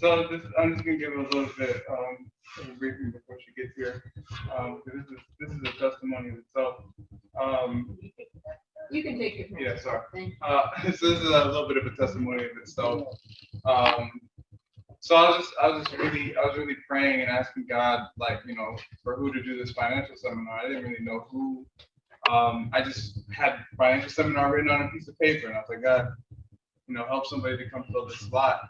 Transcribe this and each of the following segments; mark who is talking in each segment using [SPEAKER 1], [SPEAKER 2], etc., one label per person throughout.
[SPEAKER 1] I'm just gonna give a little bit of a briefing before she gets here. This is a testimony in itself.
[SPEAKER 2] You can take it.
[SPEAKER 1] Yeah, sorry. So this is a little bit of a testimony of itself. So I was really praying and asking God, like, for who to do this financial seminar. I didn't really know who. I just had financial seminar written on a piece of paper, and I was like, God, help somebody to come fill this slot.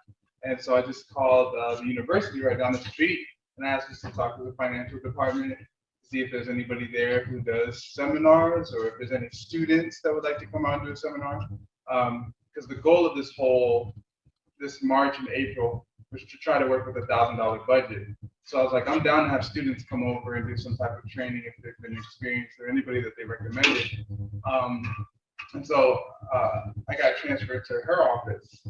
[SPEAKER 1] And so I just called the university right down the street and asked us to talk to the financial department, see if there's anybody there who does seminars, or if there's any students that would like to come out and do a seminar. Because the goal of this March and April was to try to work with $1,000 budget. So I was like, I'm down to have students come over and do some type of training if they've been experienced, or anybody that they recommended. And so I got transferred to her office.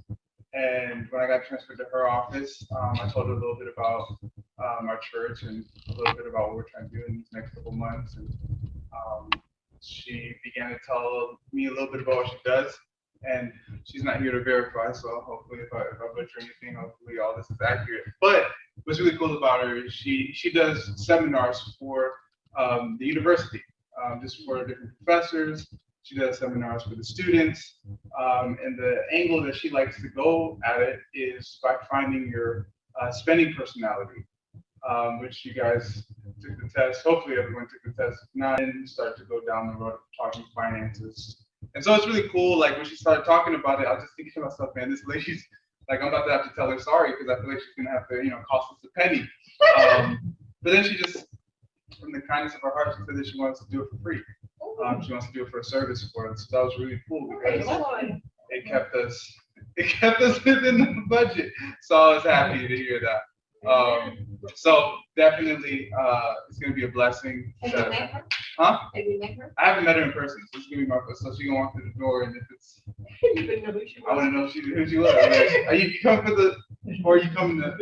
[SPEAKER 1] And when I got transferred to her office, I told her a little bit about our church and a little bit about what we're trying to do in these next couple months. And she began to tell me a little bit about what she does. And she's not here to verify, so hopefully if I butcher anything, hopefully all this is accurate. But what's really cool about her is she does seminars for the university, just for different professors. She does seminars for the students, and the angle that she likes to go at it is by finding your spending personality, which you guys took the test. Hopefully everyone took the test. If not, and start to go down the road of talking finances. And so it's really cool. Like when she started talking about it, I was just thinking to myself, man, this lady's like, I'm about to have to tell her sorry because I feel like she's gonna have to, cost us a penny. But then she just, from the kindness of her heart, she said that she wants to do it for free. She wants to do it for a service for us. So that was really cool because it kept us within the budget. So I was happy to hear that. So definitely, it's gonna be a blessing.
[SPEAKER 2] Have you met her?
[SPEAKER 1] Huh?
[SPEAKER 2] Have you met her?
[SPEAKER 1] I haven't met her in person. So it's gonna be my first. So she gonna walk through the door, and if it's,
[SPEAKER 2] You didn't know who she was.
[SPEAKER 1] I want to know who she was. Like, are you coming for the, or are you coming to?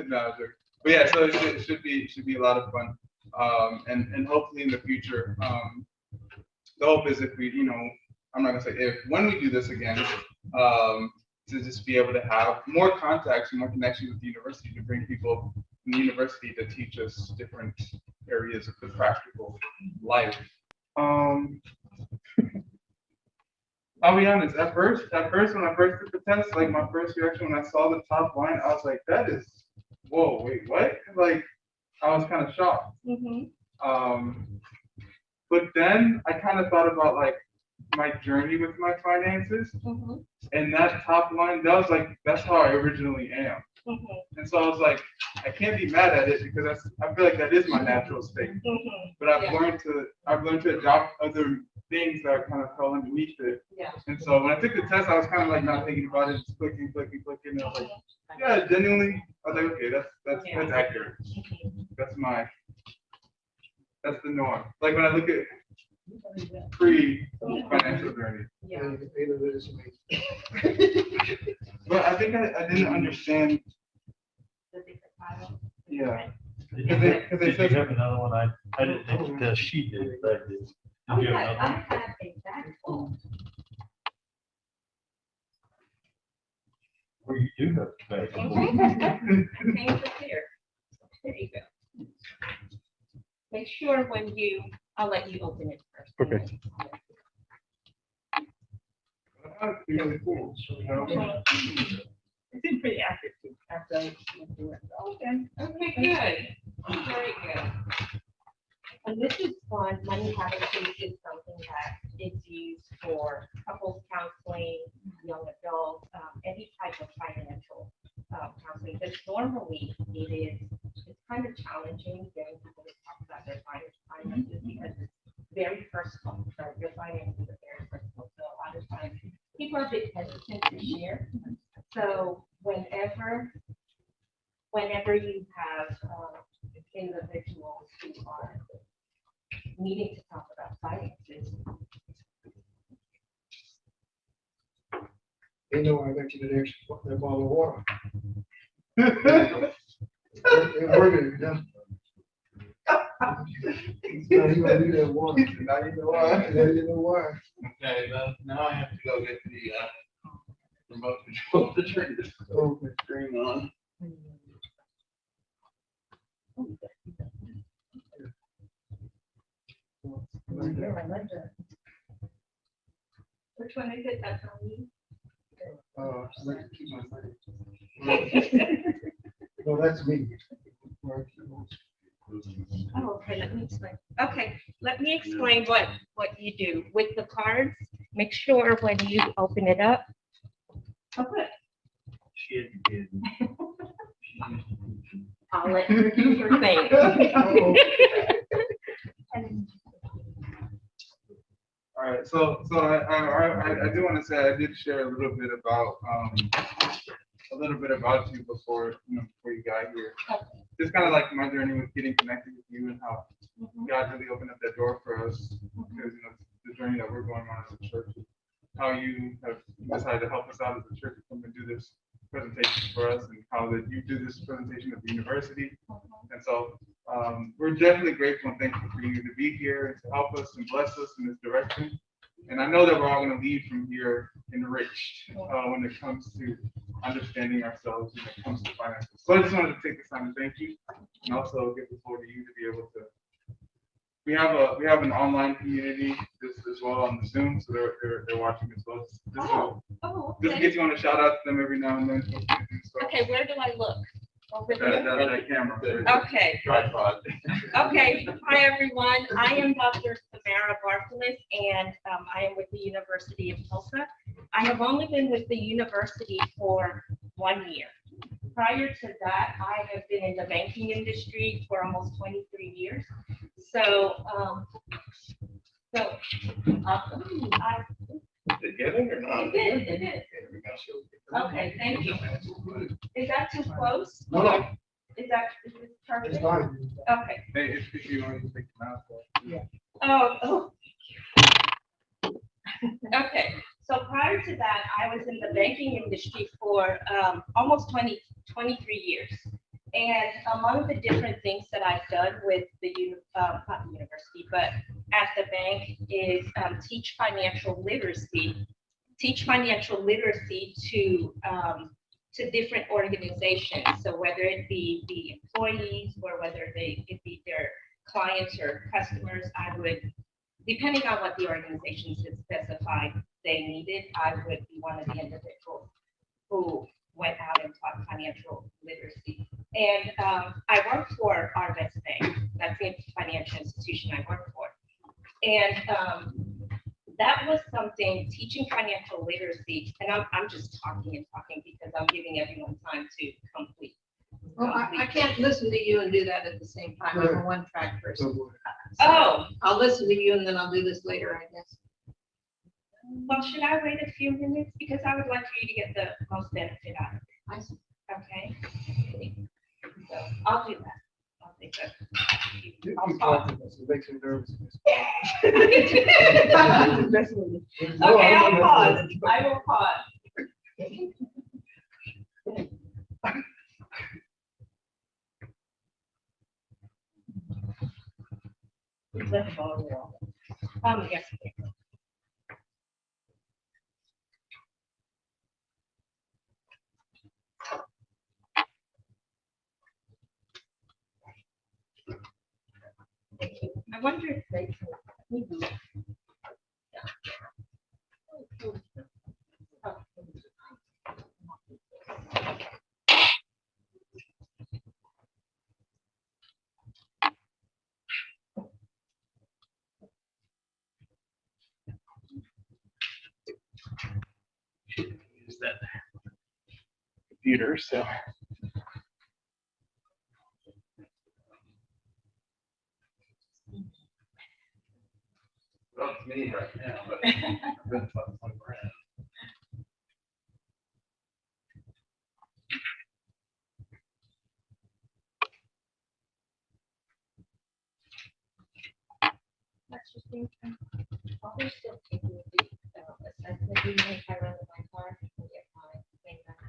[SPEAKER 1] No, sure. But yeah, so it should be a lot of fun. And hopefully in the future, the hope is if we, I'm not gonna say if, when we do this again, to just be able to have more contacts and more connections with the university, to bring people from the university to teach us different areas of the practical life. I'll be honest, at first when I first took the test, like my first reaction when I saw the top line, I was like, that is, whoa, wait, what? Like, I was kind of shocked. Mm-hmm. But then I kind of thought about like my journey with my finances, mm-hmm. and that top line, that's how I originally am. Mm-hmm. And so I was like, I can't be mad at it because I feel like that is my natural state. Mm-hmm. But I've learned to adopt other things that kind of fell underneath it. Yeah. And so when I took the test, I was kind of like not thinking about it, just clicking, and I was like, yeah, genuinely, I was like, okay, that's accurate. That's the norm. Like when I look at pre-financial journey. Yeah. But I think I didn't understand. Yeah.
[SPEAKER 3] Because they said, have another one. I didn't think the she did, but I did. Did you have another one?
[SPEAKER 2] I have a backbone.
[SPEAKER 3] Well, you do have a backbone.
[SPEAKER 2] Here. There you go. Make sure I'll let you open it first.
[SPEAKER 1] Okay. That's really cool.
[SPEAKER 2] It's been pretty accurate too. Okay. Okay, good. Very good. And this is fun. Money habit is something that is used for couples counseling, young adults, any type of financial counseling. But normally it's kind of challenging getting people to talk about their finances because it's very personal. So your finances are very personal. So a lot of times people are a bit hesitant to share. So whenever you have individuals who are needing to talk about finances.
[SPEAKER 4] I got you the extra bottle of water. It working, yeah. Now you gonna do that water.
[SPEAKER 1] Now you know why.
[SPEAKER 4] Now you know why.
[SPEAKER 1] Okay, now I have to go get the remote control of the trigger.
[SPEAKER 4] Okay, great.
[SPEAKER 1] monitoring on.
[SPEAKER 2] Which one is it? That's on you.
[SPEAKER 4] I'd like to keep my money. No, that's me.
[SPEAKER 2] Oh, okay, let me explain. Okay, let me explain what you do. With the cards, make sure when you open it up. Okay.
[SPEAKER 3] She did.
[SPEAKER 2] I'll let her do her thing.
[SPEAKER 1] All right, so I do want to say I did share a little bit about you before you got here. Just kind of like my journey with getting connected with you and how God really opened up that door for us because the journey that we're going on as a church, how you have decided to help us out as a church to come and do this presentation for us, and how that you do this presentation at the university. And so we're definitely grateful and thankful for you to be here and to help us and bless us in this direction. And I know that we're all going to leave from here enriched when it comes to understanding ourselves, when it comes to finances. So I just wanted to take this time to thank you, and also give the floor to you to be able to. We have an online community as well on the Zoom, so they're watching as well. Just in case you want to shout out to them every now and then.
[SPEAKER 2] Okay, where do I look? Over
[SPEAKER 1] That camera.
[SPEAKER 2] Okay.
[SPEAKER 1] Tripod.
[SPEAKER 2] Okay, hi everyone. I am Dr. Thamara Barthelus, and I am with the University of Tulsa. I have only been with the university for 1 year. Prior to that, I have been in the banking industry for almost 23 years. So,
[SPEAKER 1] Did you get it or not?
[SPEAKER 2] It is. Okay, thank you. Is that too close?
[SPEAKER 4] No,
[SPEAKER 2] Is it perfect?
[SPEAKER 4] it's fine.
[SPEAKER 2] Okay.
[SPEAKER 1] Hey, if you want to take them out.
[SPEAKER 2] Oh. Okay, so prior to that, I was in the banking industry for almost 23 years. And among the different things that I've done with not the university, but at the bank is teach financial literacy to different organizations. So whether it be the employees or whether it be their clients or customers, I would, depending on what the organizations had specified they needed, I would be one of the individuals who went out and taught financial literacy. And I worked for our West Bank. That's the financial institution I worked for. And that was something, teaching financial literacy, and I'm just talking and talking because I'm giving everyone time to complete.
[SPEAKER 5] Well, I can't listen to you and do that at the same time. I'm a one-track person. So
[SPEAKER 2] Oh,
[SPEAKER 5] I'll listen to you and then I'll do this later, I guess.
[SPEAKER 2] well, should I wait a few minutes? Because I would like for you to get the most benefit out of it.
[SPEAKER 5] I see.
[SPEAKER 2] Okay? So I'll do that. I'll take that.
[SPEAKER 4] You
[SPEAKER 2] I'll
[SPEAKER 4] keep
[SPEAKER 2] pause.
[SPEAKER 4] talking, it makes me nervous.
[SPEAKER 2] Okay, I'll pause. I will pause. Yes. I wonder if they can.
[SPEAKER 3] Use that computer, so.
[SPEAKER 1] Well, it's me right now, but I've been fucking around.
[SPEAKER 2] That's just me. I'll be still taking a deep assessment, even if I run in my car and get my thing back.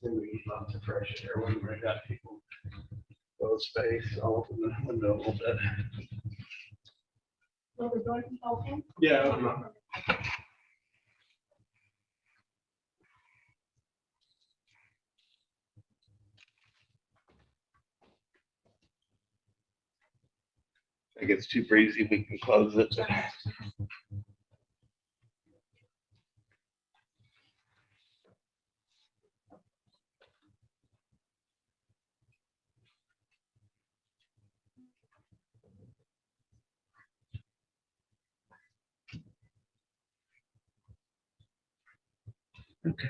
[SPEAKER 3] So we need lots of fresh air when we're got people. of space. I'll open the window a little bit.
[SPEAKER 2] Will the door be open?
[SPEAKER 3] Yeah. If it gets too breezy, we can close it. Okay.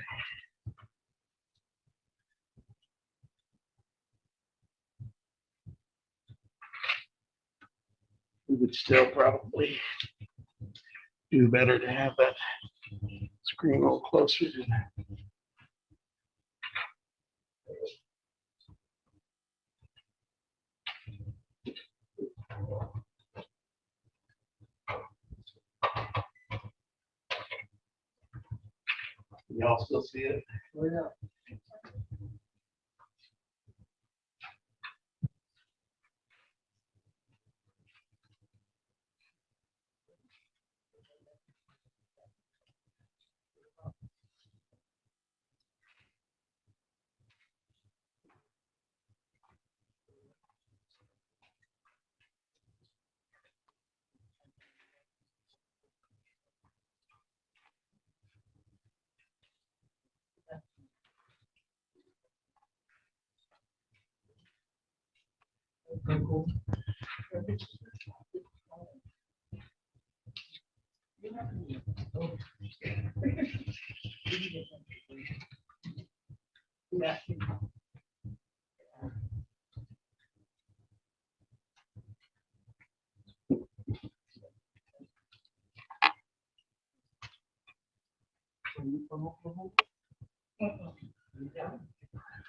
[SPEAKER 3] We would still probably do better to have that screen a little closer to that. Y'all still see it?
[SPEAKER 4] Oh, yeah.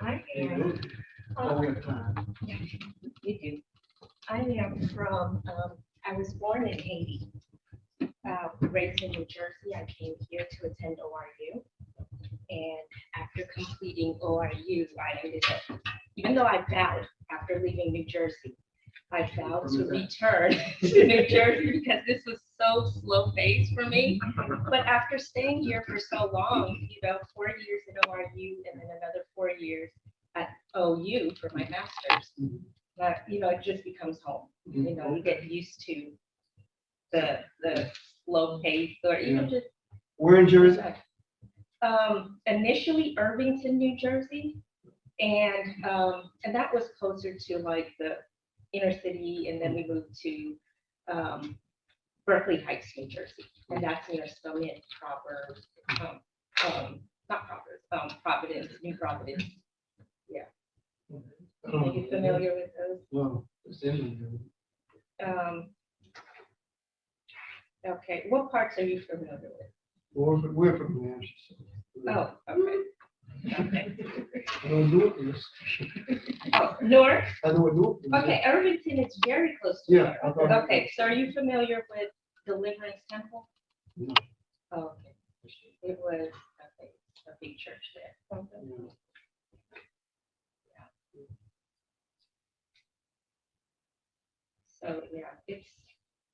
[SPEAKER 2] I am, you do. I am from, I was born in Haiti, raised in New Jersey. I came here to attend ORU. And after completing ORU, I ended up, even though I vowed after leaving New Jersey, I vowed to return to New Jersey because this was so slow paced for me. But after staying here for so long, 4 years at ORU and then another 4 years at OU for my master's, it just becomes home. You get used to the slow pace or even just.
[SPEAKER 4] Where in Jersey?
[SPEAKER 2] Initially Irvington, New Jersey, and that was closer to like the inner city, and then we moved to Berkeley Heights, New Jersey, and that's near Summit, Proverbs, not Proverbs, Providence, New Providence. Yeah. Are you familiar with those?
[SPEAKER 4] No, it's in.
[SPEAKER 2] Okay, what parts are you familiar with?
[SPEAKER 4] We're from New Hampshire.
[SPEAKER 2] Oh, okay. Okay.
[SPEAKER 4] I don't do it.
[SPEAKER 2] Oh, north?
[SPEAKER 4] I know what do it.
[SPEAKER 2] Okay, Irvington is very close to
[SPEAKER 4] Yeah.
[SPEAKER 2] north. Okay, so are you familiar with Deliverance Temple?
[SPEAKER 4] No.
[SPEAKER 2] Oh, okay. It was a big church there. Okay. So, yeah, it's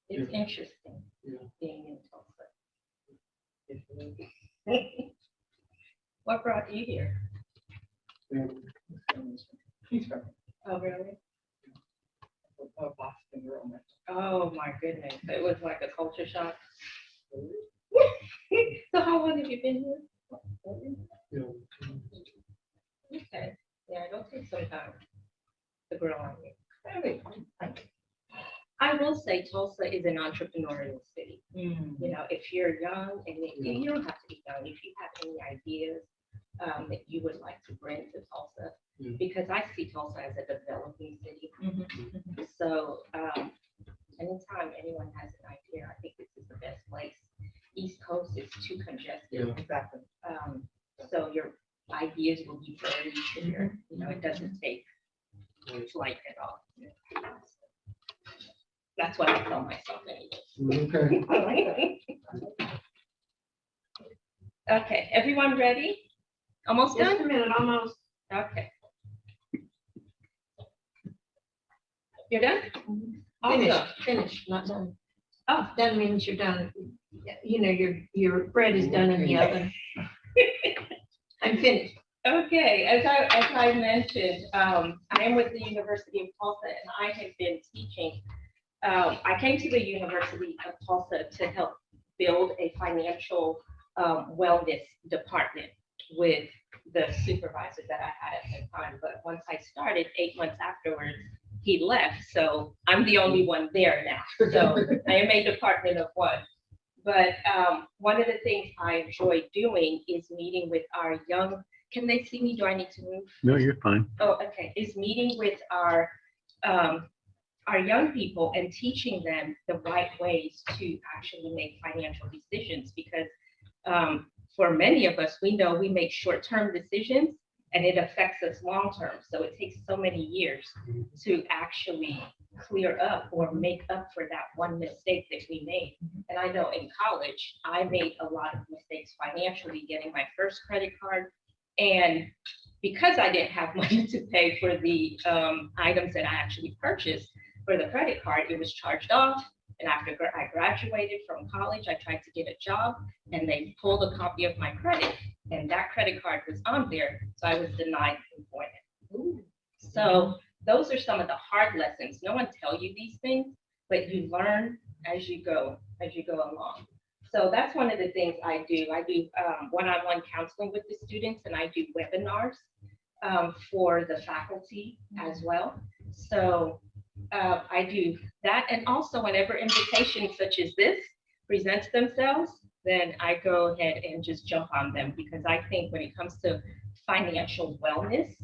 [SPEAKER 2] interesting being in Tulsa. What brought you here? Oh, really? Oh, my goodness. It was like a culture shock. So how long have you been here? Okay. Yeah, it'll take some time to grow on you. I will say Tulsa is an entrepreneurial city. If you're young, and you don't have to be young, if you have any ideas that you would like to bring to Tulsa, because I see Tulsa as a developing city. So anytime anyone has an idea, I think this is the best place. East Coast is too congested.
[SPEAKER 5] Exactly.
[SPEAKER 2] So your ideas will be buried here. It doesn't take flight at all. That's what I tell myself anyway.
[SPEAKER 4] Okay.
[SPEAKER 2] Okay, everyone ready? Almost
[SPEAKER 5] Just
[SPEAKER 2] done?
[SPEAKER 5] a minute, almost.
[SPEAKER 2] Okay. You're done?
[SPEAKER 5] Finish,
[SPEAKER 2] Awesome.
[SPEAKER 5] finish, not done.
[SPEAKER 2] Oh,
[SPEAKER 5] That means you're done. You know, your bread is done in the oven. I'm finished.
[SPEAKER 2] okay. As I mentioned, I am with the University of Tulsa, and I have been teaching. I came to the University of Tulsa to help build a financial wellness department with the supervisor that I had at the time. But once I started, 8 months afterwards, he left. So I'm the only one there now. So I am a department of one. But one of the things I enjoy doing is meeting with our young, can they see me? Do I need to move?
[SPEAKER 3] No, you're fine.
[SPEAKER 2] Oh, okay, is meeting with our young people and teaching them the right ways to actually make financial decisions, because for many of us, we know we make short-term decisions and it affects us long-term. So it takes so many years to actually clear up or make up for that one mistake that we made. And I know in college, I made a lot of mistakes financially, getting my first credit card. And because I didn't have money to pay for the items that I actually purchased for the credit card, it was charged off. And after I graduated from college, I tried to get a job and they pulled a copy of my credit, and that credit card was on there. So I was denied employment. So those are some of the hard lessons. No one tells you these things, but you learn as you go along. So that's one of the things I do. I do one-on-one counseling with the students, and I do webinars for the faculty as well. So I do that. And also whenever invitations such as this presents themselves, then I go ahead and just jump on them, because I think when it comes to financial wellness,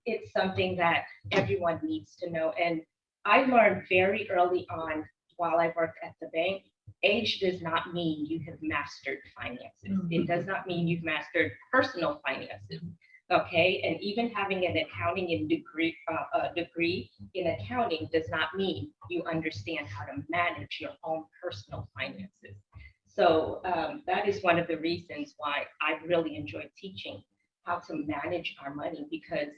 [SPEAKER 2] it's something that everyone needs to know. And I learned very early on while I worked at the bank, age does not mean you have mastered finances. It does not mean you've mastered personal finances. Okay, and even having an accounting and degree in accounting does not mean you understand how to manage your own personal finances. So that is one of the reasons why I really enjoy teaching how to manage our money, because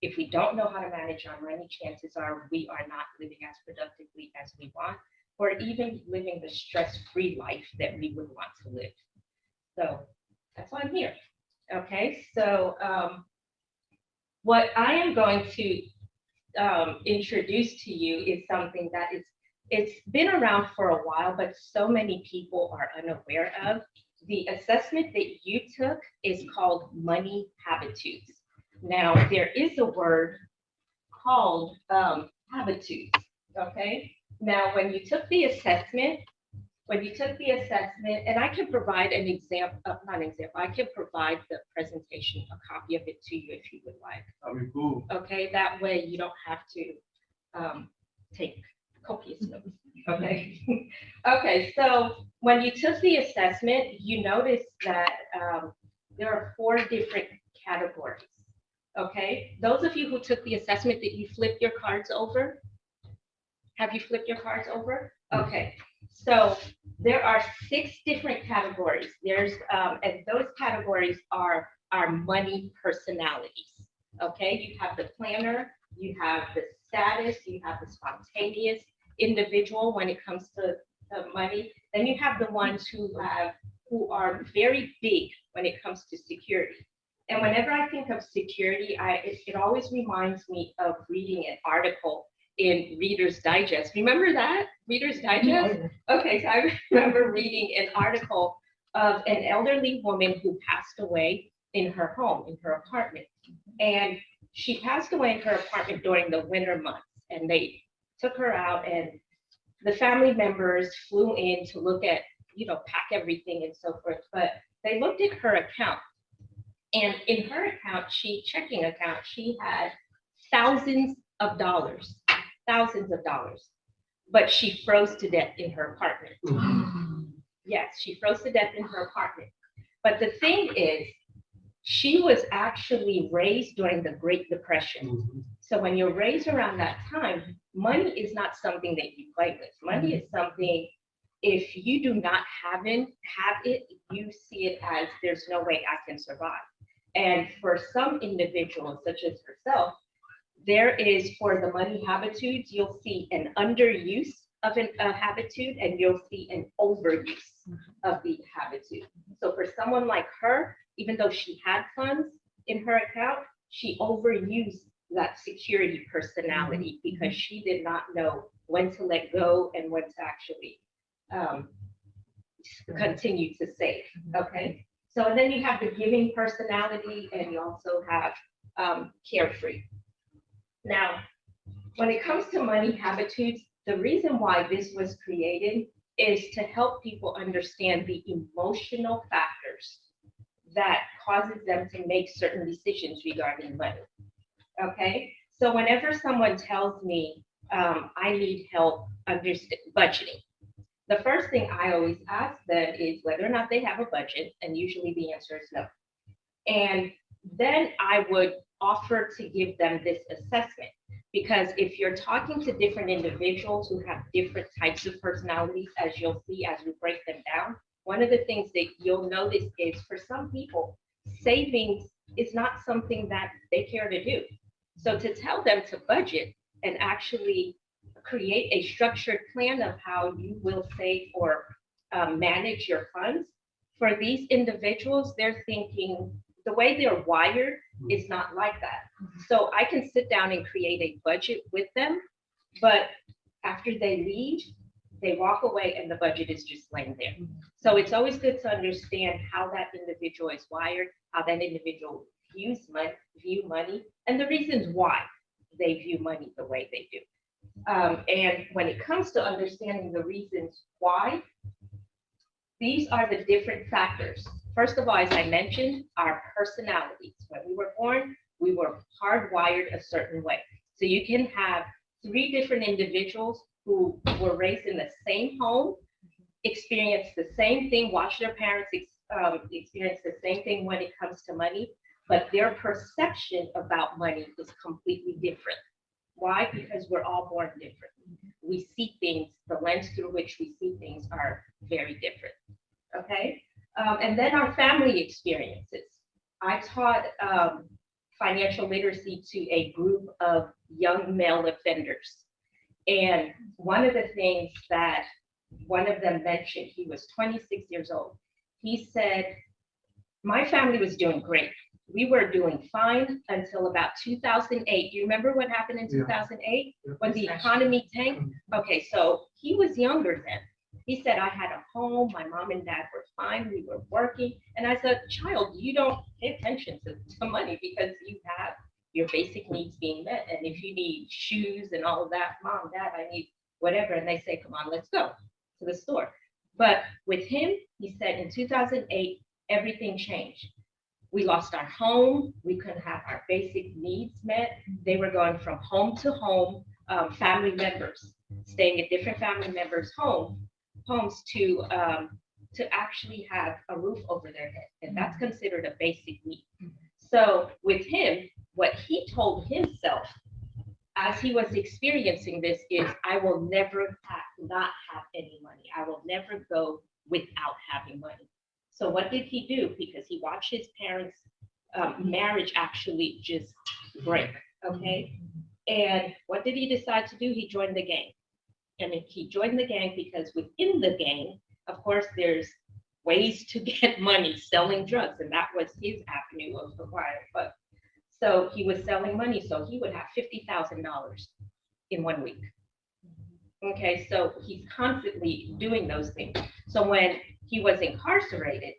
[SPEAKER 2] if we don't know how to manage our money, chances are we are not living as productively as we want, or even living the stress-free life that we would want to live. So that's why I'm here. Okay, so what I am going to introduce to you is something that it's been around for a while, but so many people are unaware of. The assessment that you took is called money habitudes. Now, there is a word called habitudes, okay? Now, when you took the assessment, and I can provide an example, I can provide the presentation, a copy of it to you if you would like.
[SPEAKER 1] That'd be cool.
[SPEAKER 2] Okay, that way you don't have to take copious notes, okay? Okay, so when you took the assessment, you noticed that there are 4 different categories, okay? Those of you who took the assessment, that you flipped your cards over? Have you flipped your cards over? Okay, so there are 6 different categories. And those categories are our money personalities. Okay, you have the planner, you have the status, you have the spontaneous individual when it comes to money. Then you have the ones who are very big when it comes to security. And whenever I think of security, it always reminds me of reading an article in Reader's Digest. Remember that? Reader's Digest? Okay, so I remember reading an article of an elderly woman who passed away in her home, in her apartment. And she passed away in her apartment during the winter months. And they took her out, and the family members flew in to look at, pack everything and so forth. But they looked at her account. And in her account, checking account, she had thousands of dollars. But she froze to death in her apartment. Yes, she froze to death in her apartment. But the thing is, she was actually raised during the Great Depression. So when you're raised around that time, money is not something that you play with. Money is something, if you do not have it, you see it as there's no way I can survive. And for some individuals, such as herself, there is for the money habitudes, you'll see an underuse of a habitude and you'll see an overuse of the habitude. So for someone like her, even though she had funds in her account, she overused that security personality because she did not know when to let go and when to actually continue to save. Okay. So and then you have the giving personality and you also have carefree. Now, when it comes to money habitudes, the reason why this was created is to help people understand the emotional factors that causes them to make certain decisions regarding money. Okay, so whenever someone tells me I need help understand budgeting, the first thing I always ask them is whether or not they have a budget, and usually the answer is no. And then I would offer to give them this assessment, because if you're talking to different individuals who have different types of personalities, as you'll see as we break them down, one of the things that you'll notice is for some people, savings is not something that they care to do. So to tell them to budget and actually create a structured plan of how you will save or manage your funds, for these individuals, they're thinking the way they're wired is not like that. So I can sit down and create a budget with them, but after they leave, they walk away and the budget is just laying there. So it's always good to understand how that individual is wired, how that individual view money, and the reasons why they view money the way they do. And when it comes to understanding the reasons why, these are the different factors. First of all, as I mentioned, our personalities. When we were born, we were hardwired a certain way. So you can have 3 different individuals who were raised in the same home, experience the same thing, watch their parents experience the same thing when it comes to money, but their perception about money is completely different. Why? Because we're all born different. We see things, the lens through which we see things are very different. Okay? And then our family experiences. I taught financial literacy to a group of young male offenders. And one of the things that one of them mentioned, he was 26 years old. He said, my family was doing great. We were doing fine until about 2008. Do you remember what happened in 2008 when the economy tanked? Okay, so he was younger then. He said, I had a home, my mom and dad were fine, we were working. And as a child, you don't pay attention to money because you have your basic needs being met. And if you need shoes and all of that, mom, dad, I need whatever. And they say, come on, let's go to the store. But with him, he said in 2008, everything changed. We lost our home. We couldn't have our basic needs met. They were going from home to home, family members, staying at different family members' homes to actually have a roof over their head. And that's considered a basic need. So with him, what he told himself as he was experiencing this is, I will never not have any money. I will never go without having money. So what did he do? Because he watched his parents' marriage actually just break, okay? And what did he decide to do? He joined the gang. And he joined the gang because within the gang, of course, there's ways to get money, selling drugs, and that was his avenue of acquiring. But so he was selling money, so he would have $50,000 in 1 week. Okay, so he's constantly doing those things. So when he was incarcerated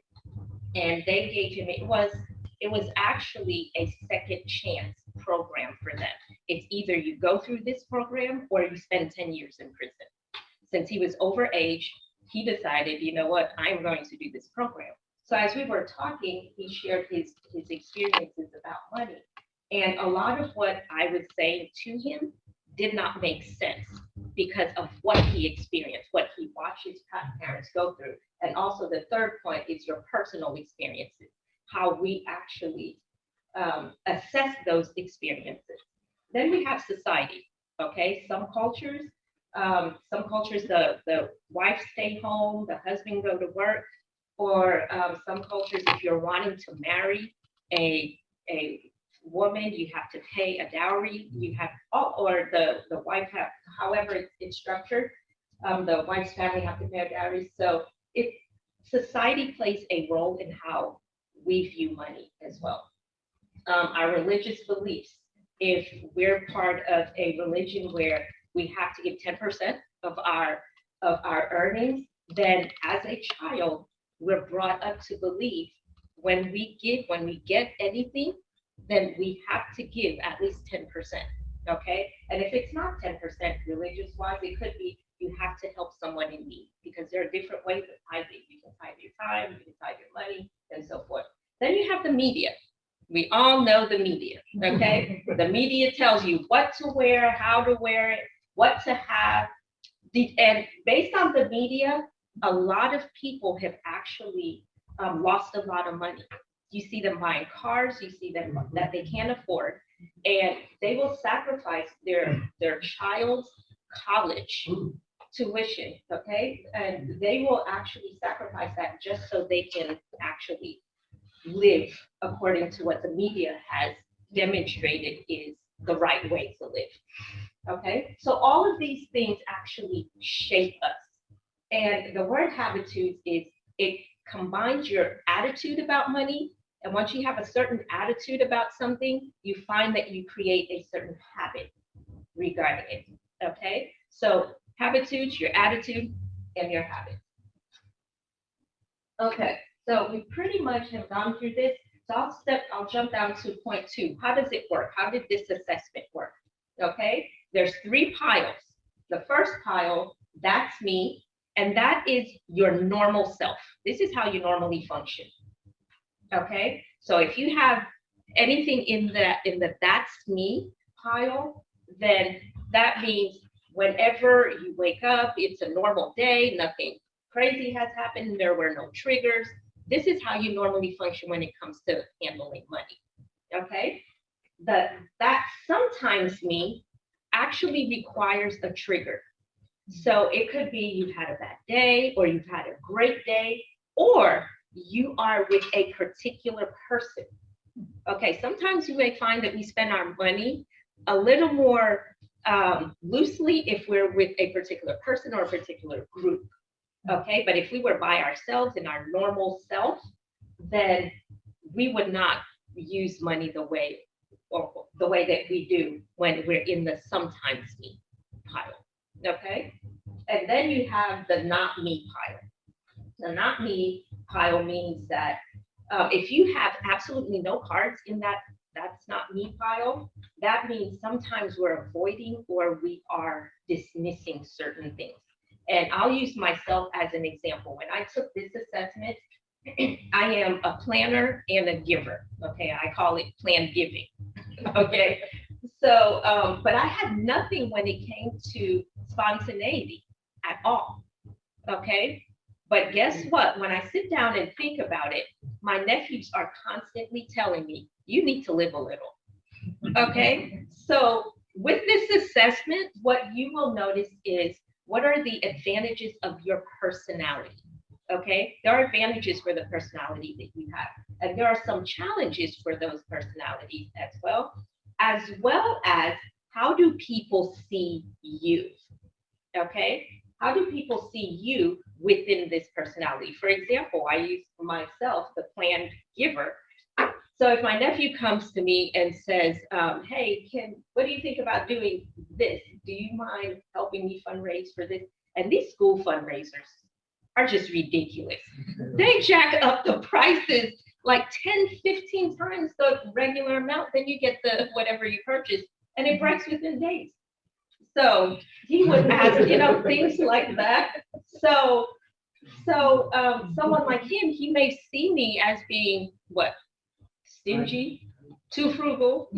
[SPEAKER 2] and they gave him, it was actually a second chance program for them. It's either you go through this program or you spend 10 years in prison. Since he was overage, he decided, you know what, I'm going to do this program. So as we were talking, he shared his experiences about money. And a lot of what I was saying to him did not make sense because of what he experienced, what he watched his parents go through. And also the third point is your personal experiences, how we actually assess those experiences. Then we have society, okay? Some cultures, the wife stay home, the husband go to work, or some cultures, if you're wanting to marry a woman, you have to pay a dowry, you have, or the wife have, however it's structured, the wife's family have to pay a dowry. So society plays a role in how we view money as well. Our religious beliefs, if we're part of a religion where we have to give 10% of our earnings, then as a child, we're brought up to believe when we get anything, then we have to give at least 10%. Okay? And if it's not 10% religious wise, it could be you have to help someone in need, because there are different ways of tithing. You can tithe your time, you can tithe your money, and so forth. Then you have the media. We all know the media, okay? The media tells you what to wear, how to wear it, what to have. And based on the media, a lot of people have actually lost a lot of money. You see them buying cars, you see them that they can't afford, and they will sacrifice their child's college tuition, okay? And they will actually sacrifice that just so they can actually live according to what the media has demonstrated is the right way to live, okay? So all of these things actually shape us. And the word habitudes is, it combines your attitude about money. And once you have a certain attitude about something, you find that you create a certain habit regarding it, okay? So habitudes, your attitude, and your habit. Okay, so we pretty much have gone through this. So I'll jump down to point 2. How does it work? How did this assessment work? Okay, there's 3 piles. The first pile, that's me, and that is your normal self. This is how you normally function. Okay, so if you have anything in the that's me pile, then that means whenever you wake up, it's a normal day, nothing crazy has happened, there were no triggers. This is how you normally function when it comes to handling money, okay? That sometimes me actually requires a trigger. So it could be you've had a bad day, or you've had a great day, or you are with a particular person. Okay, sometimes you may find that we spend our money a little more loosely if we're with a particular person or a particular group. Okay, but if we were by ourselves in our normal self, then we would not use money the way that we do when we're in the sometimes me pile. Okay, and then you have the not me pile. The not me pile means that if you have absolutely no cards in that's not me pile, that means sometimes we're avoiding or we are dismissing certain things. And I'll use myself as an example. When I took this assessment, I am a planner and a giver. Okay, I call it plan giving. Okay, so, but I had nothing when it came to spontaneity at all. Okay, but guess what? When I sit down and think about it, my nephews are constantly telling me, you need to live a little. Okay, so with this assessment, what you will notice is, what are the advantages of your personality? Okay, there are advantages for the personality that you have, and there are some challenges for those personalities as well as how do people see you? Okay, how do people see you within this personality? For example, I use myself, the planned giver. So if my nephew comes to me and says, hey, what do you think about doing this? Do you mind helping me fundraise for this? And these school fundraisers are just ridiculous. They jack up the prices like 10, 15 times the regular amount, then you get the whatever you purchase, and it breaks within days. So he would ask, things like that. So someone like him, he may see me as being what? Stingy, too frugal,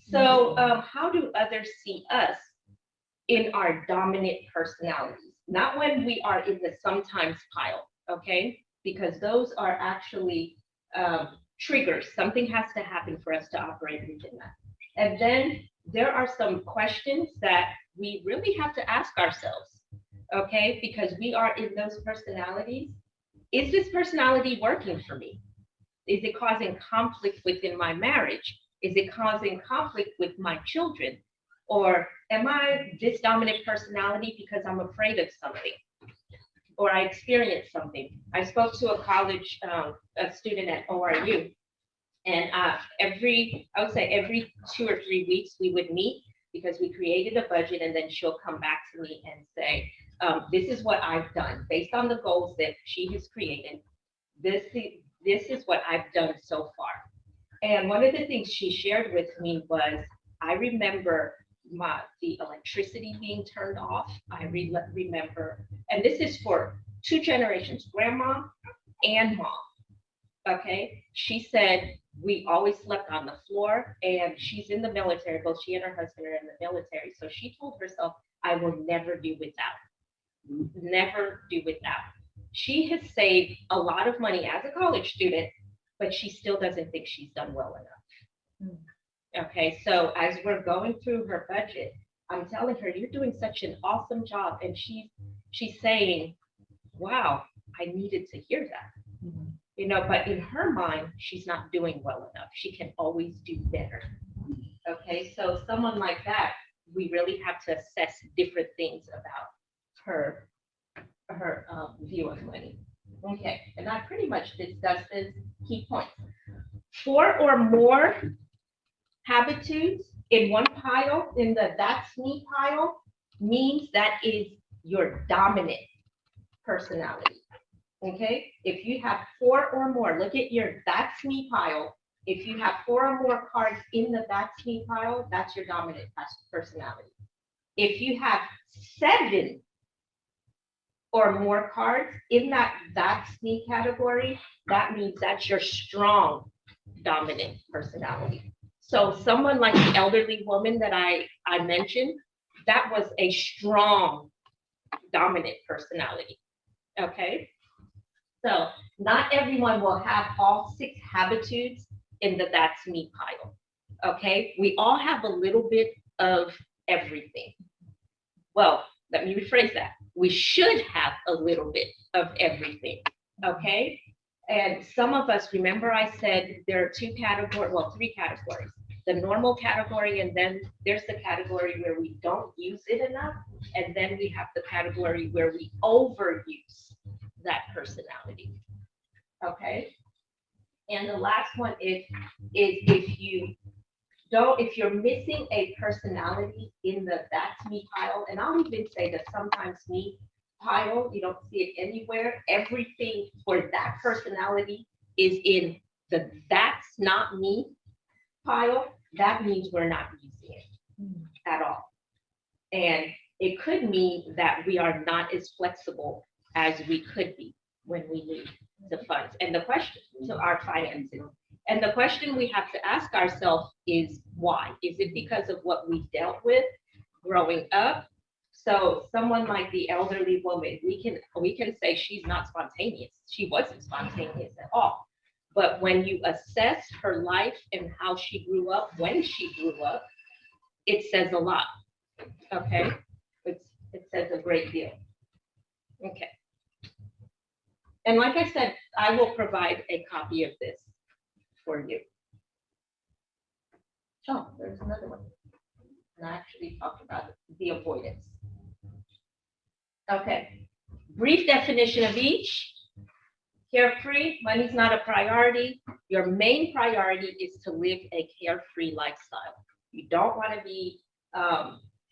[SPEAKER 2] So how do others see us in our dominant personalities? Not when we are in the sometimes pile, okay? Because those are actually triggers. Something has to happen for us to operate within that. And then there are some questions that we really have to ask ourselves, okay? Because we are in those personalities. Is this personality working for me? Is it causing conflict within my marriage? Is it causing conflict with my children? Or am I this dominant personality because I'm afraid of something? Or I experienced something. I spoke to a college, a student at ORU, and I would say every 2 or 3 weeks we would meet because we created a budget, and then she'll come back to me and say, this is what I've done based on the goals that she has created. This is what I've done so far. And one of the things she shared with me was, I remember the electricity being turned off. I remember, and this is for 2 generations, grandma and mom. Okay, she said we always slept on the floor, and she's in the military. Both she and her husband are in the military. So she told herself, I will never do without. Never do without. She has saved a lot of money as a college student, but she still doesn't think she's done well enough. Okay, so as we're going through her budget, I'm telling her, you're doing such an awesome job. And she's saying, wow, I needed to hear that. You know, but in her mind, she's not doing well enough. She can always do better. Okay, so someone like that, we really have to assess different things about her view of money. Okay, and I pretty much discussed this key points. 4 or more habitudes in one pile, in the that's me pile, means that is your dominant personality. Okay, if you have 4 or more, look at your that's me pile. If you have 4 or more cards in the that's me pile, that's your dominant personality. If you have 7 or more cards in that that's me category, that means that's your strong dominant personality. So someone like the elderly woman that I mentioned, that was a strong dominant personality. Okay, so not everyone will have all 6 habitudes in the that's me pile. Okay, we all have a little bit of everything. Well, let me rephrase that. We should have a little bit of everything. Okay, and some of us, remember I said there are 3 categories. The normal category, and then there's the category where we don't use it enough, and then we have the category where we overuse that personality. Okay, and the last one is if you're missing a personality in the that's me pile, and I'll even say that sometimes me pile, you don't see it anywhere. Everything for that personality is in the that's not me pile. That means we're not using it at all. And it could mean that we are not as flexible as we could be when we need the funds and the question to our finances. And the question we have to ask ourselves is why? Is it because of what we dealt with growing up? So someone like the elderly woman, we can say she's not spontaneous. She wasn't spontaneous at all. But when you assess her life and how she grew up, when she grew up, it says a lot. Okay, it says a great deal. Okay. And like I said, I will provide a copy of this for you. Oh, there's another one. And I actually talked about the avoidance. Okay, brief definition of each. Carefree, money's not a priority. Your main priority is to live a carefree lifestyle. You don't want to be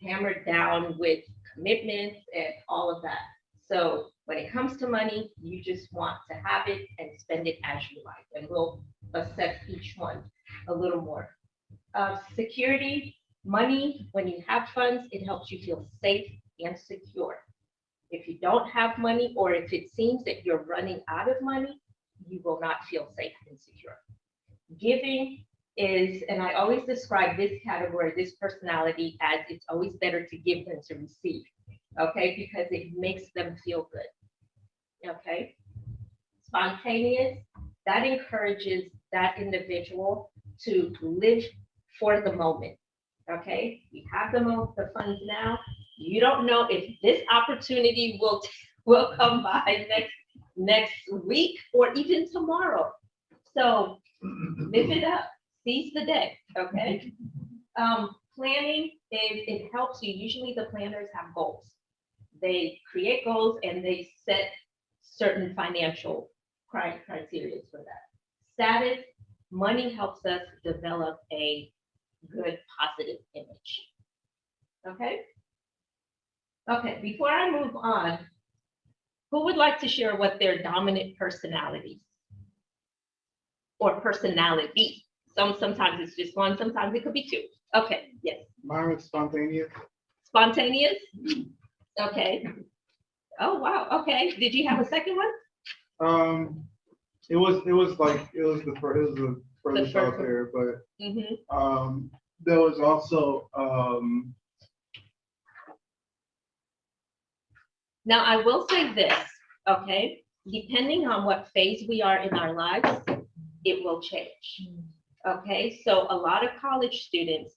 [SPEAKER 2] hammered down with commitments and all of that. So when it comes to money, you just want to have it and spend it as you like. And we'll assess each one a little more. Security, money, when you have funds, it helps you feel safe and secure. If you don't have money, or if it seems that you're running out of money, you will not feel safe and secure. Giving is, and I always describe this category, this personality, as it's always better to give than to receive, okay? Because it makes them feel good, okay? Spontaneous, that encourages that individual to live for the moment, okay? You have the funds now. You don't know if this opportunity will come by next week or even tomorrow. So live it up, seize the day, okay? Planning, it helps you. Usually the planners have goals. They create goals and they set certain financial criteria for that. Status, money helps us develop a good, positive image. Okay? Okay, before I move on, who would like to share what their dominant personalities or personality? Sometimes it's just one, sometimes it could be two. Okay, yes.
[SPEAKER 1] Mine was spontaneous.
[SPEAKER 2] Spontaneous? Okay. Oh, wow, okay. Did you have a second one?
[SPEAKER 1] It was the furthest out there, but
[SPEAKER 2] Mm-hmm.
[SPEAKER 1] there was also
[SPEAKER 2] Now, I will say this, okay? Depending on what phase we are in our lives, it will change. Okay, so a lot of college students,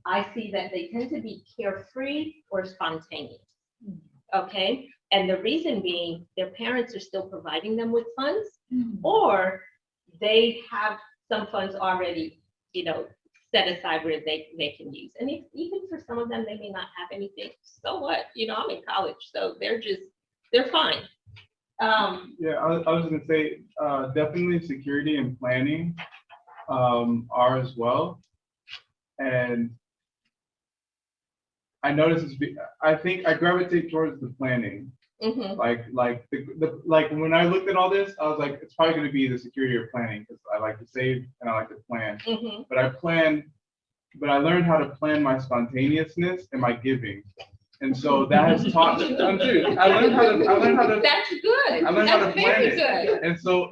[SPEAKER 2] I see that they tend to be carefree or spontaneous. Okay, and the reason being their parents are still providing them with funds, or they have some funds already, set aside where they can use. And even for some of them, they may not have anything. So what? I'm in college, so they're fine.
[SPEAKER 1] yeah, I was gonna say definitely security and planning are as well, and I noticed I think I gravitate towards the planning.
[SPEAKER 2] Mm-hmm.
[SPEAKER 1] Like when I looked at all this, I was like, it's probably going to be the security or planning because I like to save and I like to plan.
[SPEAKER 2] Mm-hmm.
[SPEAKER 1] But I learned how to plan my spontaneousness and my giving, and so that has taught me. I'm serious. I learned how to.
[SPEAKER 2] That's good.
[SPEAKER 1] I learned how to
[SPEAKER 2] That's
[SPEAKER 1] plan
[SPEAKER 2] very
[SPEAKER 1] it.
[SPEAKER 2] good.
[SPEAKER 1] And so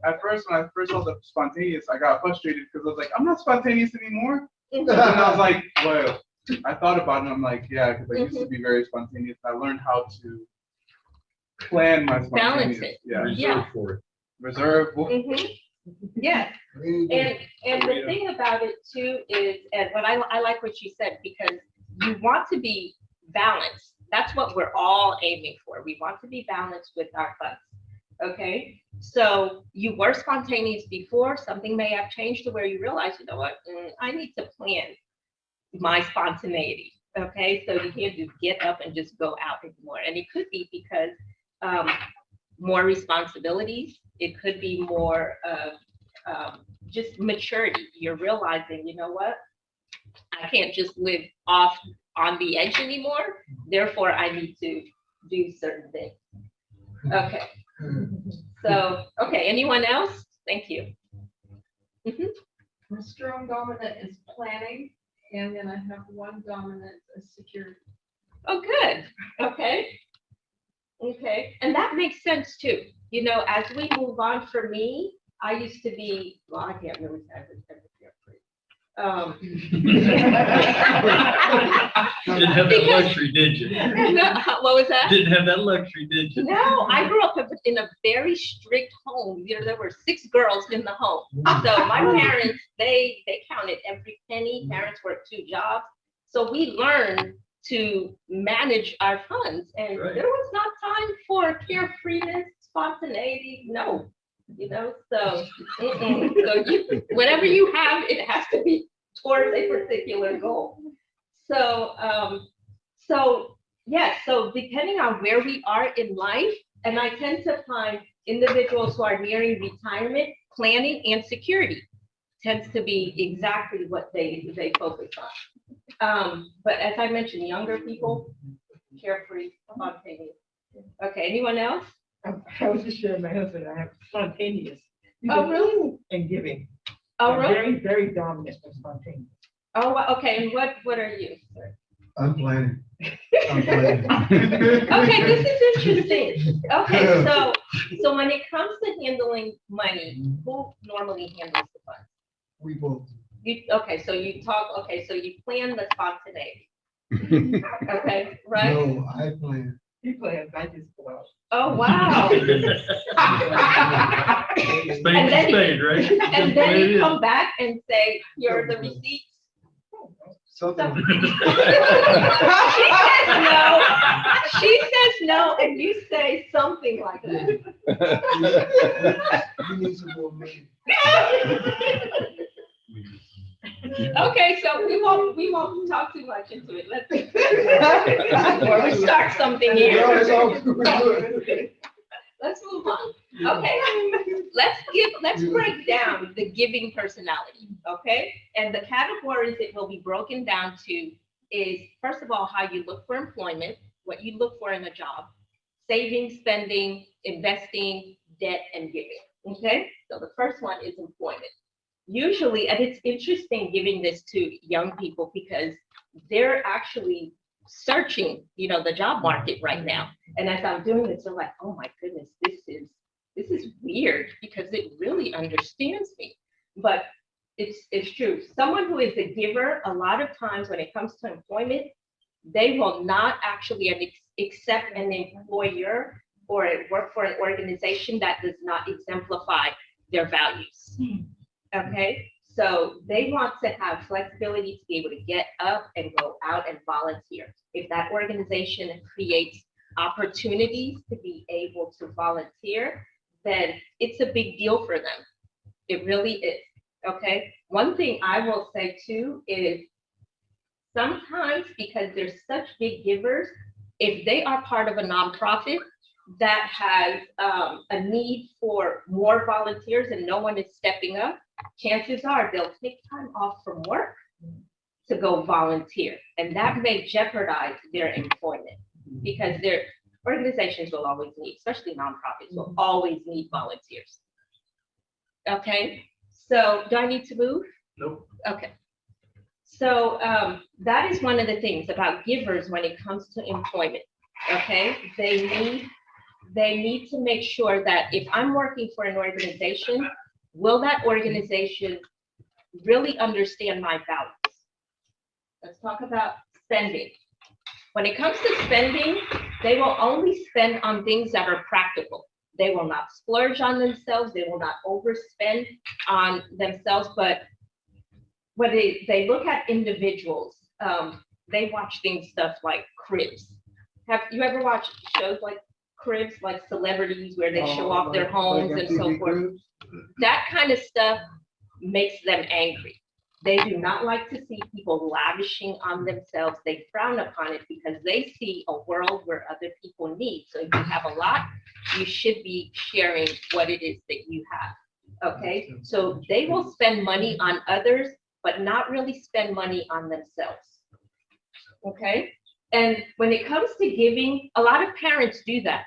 [SPEAKER 1] at first, when I first saw the spontaneous, I got frustrated because I was like, I'm not spontaneous anymore.
[SPEAKER 2] Mhm.
[SPEAKER 1] And I was like, well, I thought about it and I'm like, yeah, because I used to be very spontaneous. I learned how to plan my spontaneous.
[SPEAKER 2] Balance it.
[SPEAKER 1] Yeah.
[SPEAKER 2] Yeah.
[SPEAKER 6] For it.
[SPEAKER 1] Reserve.
[SPEAKER 2] Mhm. Yeah. And the thing about it too is, and what I like what you said, because you want to be balanced. That's what we're all aiming for. We want to be balanced with our funds. Okay. So you were spontaneous before, something may have changed to where you realize, you know what, I need to plan my spontaneity. Okay. So you can't just get up and just go out anymore. And it could be because more responsibilities. It could be more just maturity. You're realizing, you know what, I can't just live off on the edge anymore. Therefore, I need to do certain things. Okay. So, okay, anyone else? Thank you.
[SPEAKER 7] My strong dominant is planning, and then I have one dominant as security.
[SPEAKER 2] Oh, good. Okay. Okay. And that makes sense too. You know, as we move on, for me, I used to be, well, I can't really say I was ever carefree.
[SPEAKER 6] Didn't have that luxury, did you?
[SPEAKER 2] No, what was that?
[SPEAKER 6] Didn't have that luxury, did you?
[SPEAKER 2] No, I grew up in a very strict home. You know, there were 6 girls in the home. So my parents, they counted every penny. Parents worked 2 jobs. So we learned to manage our funds. And
[SPEAKER 6] Right.
[SPEAKER 2] there was not time for carefreeness, spontaneity. No, you know, so, so whatever you have, it has to be towards a particular goal. So, so depending on where we are in life, and I tend to find individuals who are nearing retirement, planning and security tends to be exactly what they focus on. But as I mentioned, younger people, carefree, spontaneous. Okay, anyone else?
[SPEAKER 8] I was just sharing my husband, I have spontaneous.
[SPEAKER 2] Oh, really?
[SPEAKER 8] And giving.
[SPEAKER 2] Oh,
[SPEAKER 8] I'm
[SPEAKER 2] really?
[SPEAKER 8] Very, very dominant and spontaneous.
[SPEAKER 2] Oh, okay, and what are you, sir?
[SPEAKER 4] I'm planning. I'm planning.
[SPEAKER 2] Okay, this is interesting. Okay, so when it comes to handling money, who normally handles the funds?
[SPEAKER 4] We both.
[SPEAKER 2] So you plan the spontaneity. Okay, right?
[SPEAKER 4] No, I plan.
[SPEAKER 8] He plans, I just go out.
[SPEAKER 2] Oh, wow.
[SPEAKER 6] Spade to spade, right?
[SPEAKER 2] And then you come back and say, here are the receipts.
[SPEAKER 4] Something.
[SPEAKER 2] She says no, and you say something like that.
[SPEAKER 4] You need some more money.
[SPEAKER 2] Okay, so we won't talk too much into it. Let's before we start something
[SPEAKER 4] No,
[SPEAKER 2] here.
[SPEAKER 4] it's all good.
[SPEAKER 2] Let's move on. Okay, let's break down the giving personality. Okay, and the categories it will be broken down to is, first of all, how you look for employment, what you look for in a job, saving, spending, investing, debt, and giving. Okay, so the first one is employment. Usually, and it's interesting giving this to young people because they're actually searching, the job market right now. And as I'm doing this, they're like, oh my goodness, this is weird because it really understands me. But it's true. Someone who is a giver, a lot of times when it comes to employment, they will not actually accept an employer or work for an organization that does not exemplify their values. Okay, so they want to have flexibility to be able to get up and go out and volunteer. If that organization creates opportunities to be able to volunteer, then it's a big deal for them. It really is. Okay, one thing I will say too is sometimes because they're such big givers, if they are part of a nonprofit that has a need for more volunteers and no one is stepping up, chances are they'll take time off from work to go volunteer. And that may jeopardize their employment because their organizations will always need, especially nonprofits, will always need volunteers. Okay, so do I need to move?
[SPEAKER 6] Nope.
[SPEAKER 2] Okay. So that is one of the things about givers when it comes to employment. Okay, they need to make sure that if I'm working for an organization, will that organization really understand my values? Let's talk about spending. When it comes to spending, they will only spend on things that are practical. They will not splurge on themselves. They will not overspend on themselves. But when they look at individuals, they watch stuff like Cribs. Have you ever watched shows like Cribs, like celebrities where they show off their homes and so forth? That kind of stuff makes them angry. They do not like to see people lavishing on themselves. They frown upon it because they see a world where other people need. So if you have a lot, you should be sharing what it is that you have. Okay, so they will spend money on others, but not really spend money on themselves. Okay, and when it comes to giving, a lot of parents do that.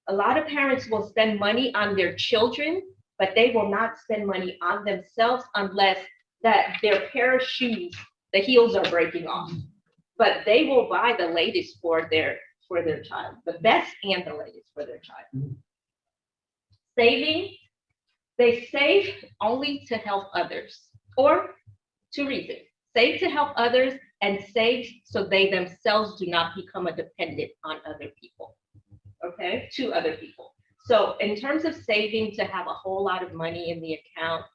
[SPEAKER 2] A lot of parents will spend money on their children, but they will not spend money on themselves unless that their pair of shoes, the heels are breaking off. But they will buy the latest for their child, the best and the latest for their child. Saving, they save only to help others, or two reasons: save to help others and save so they themselves do not become a dependent on other people. Okay, to other people. So in terms of saving to have a whole lot of money in the account,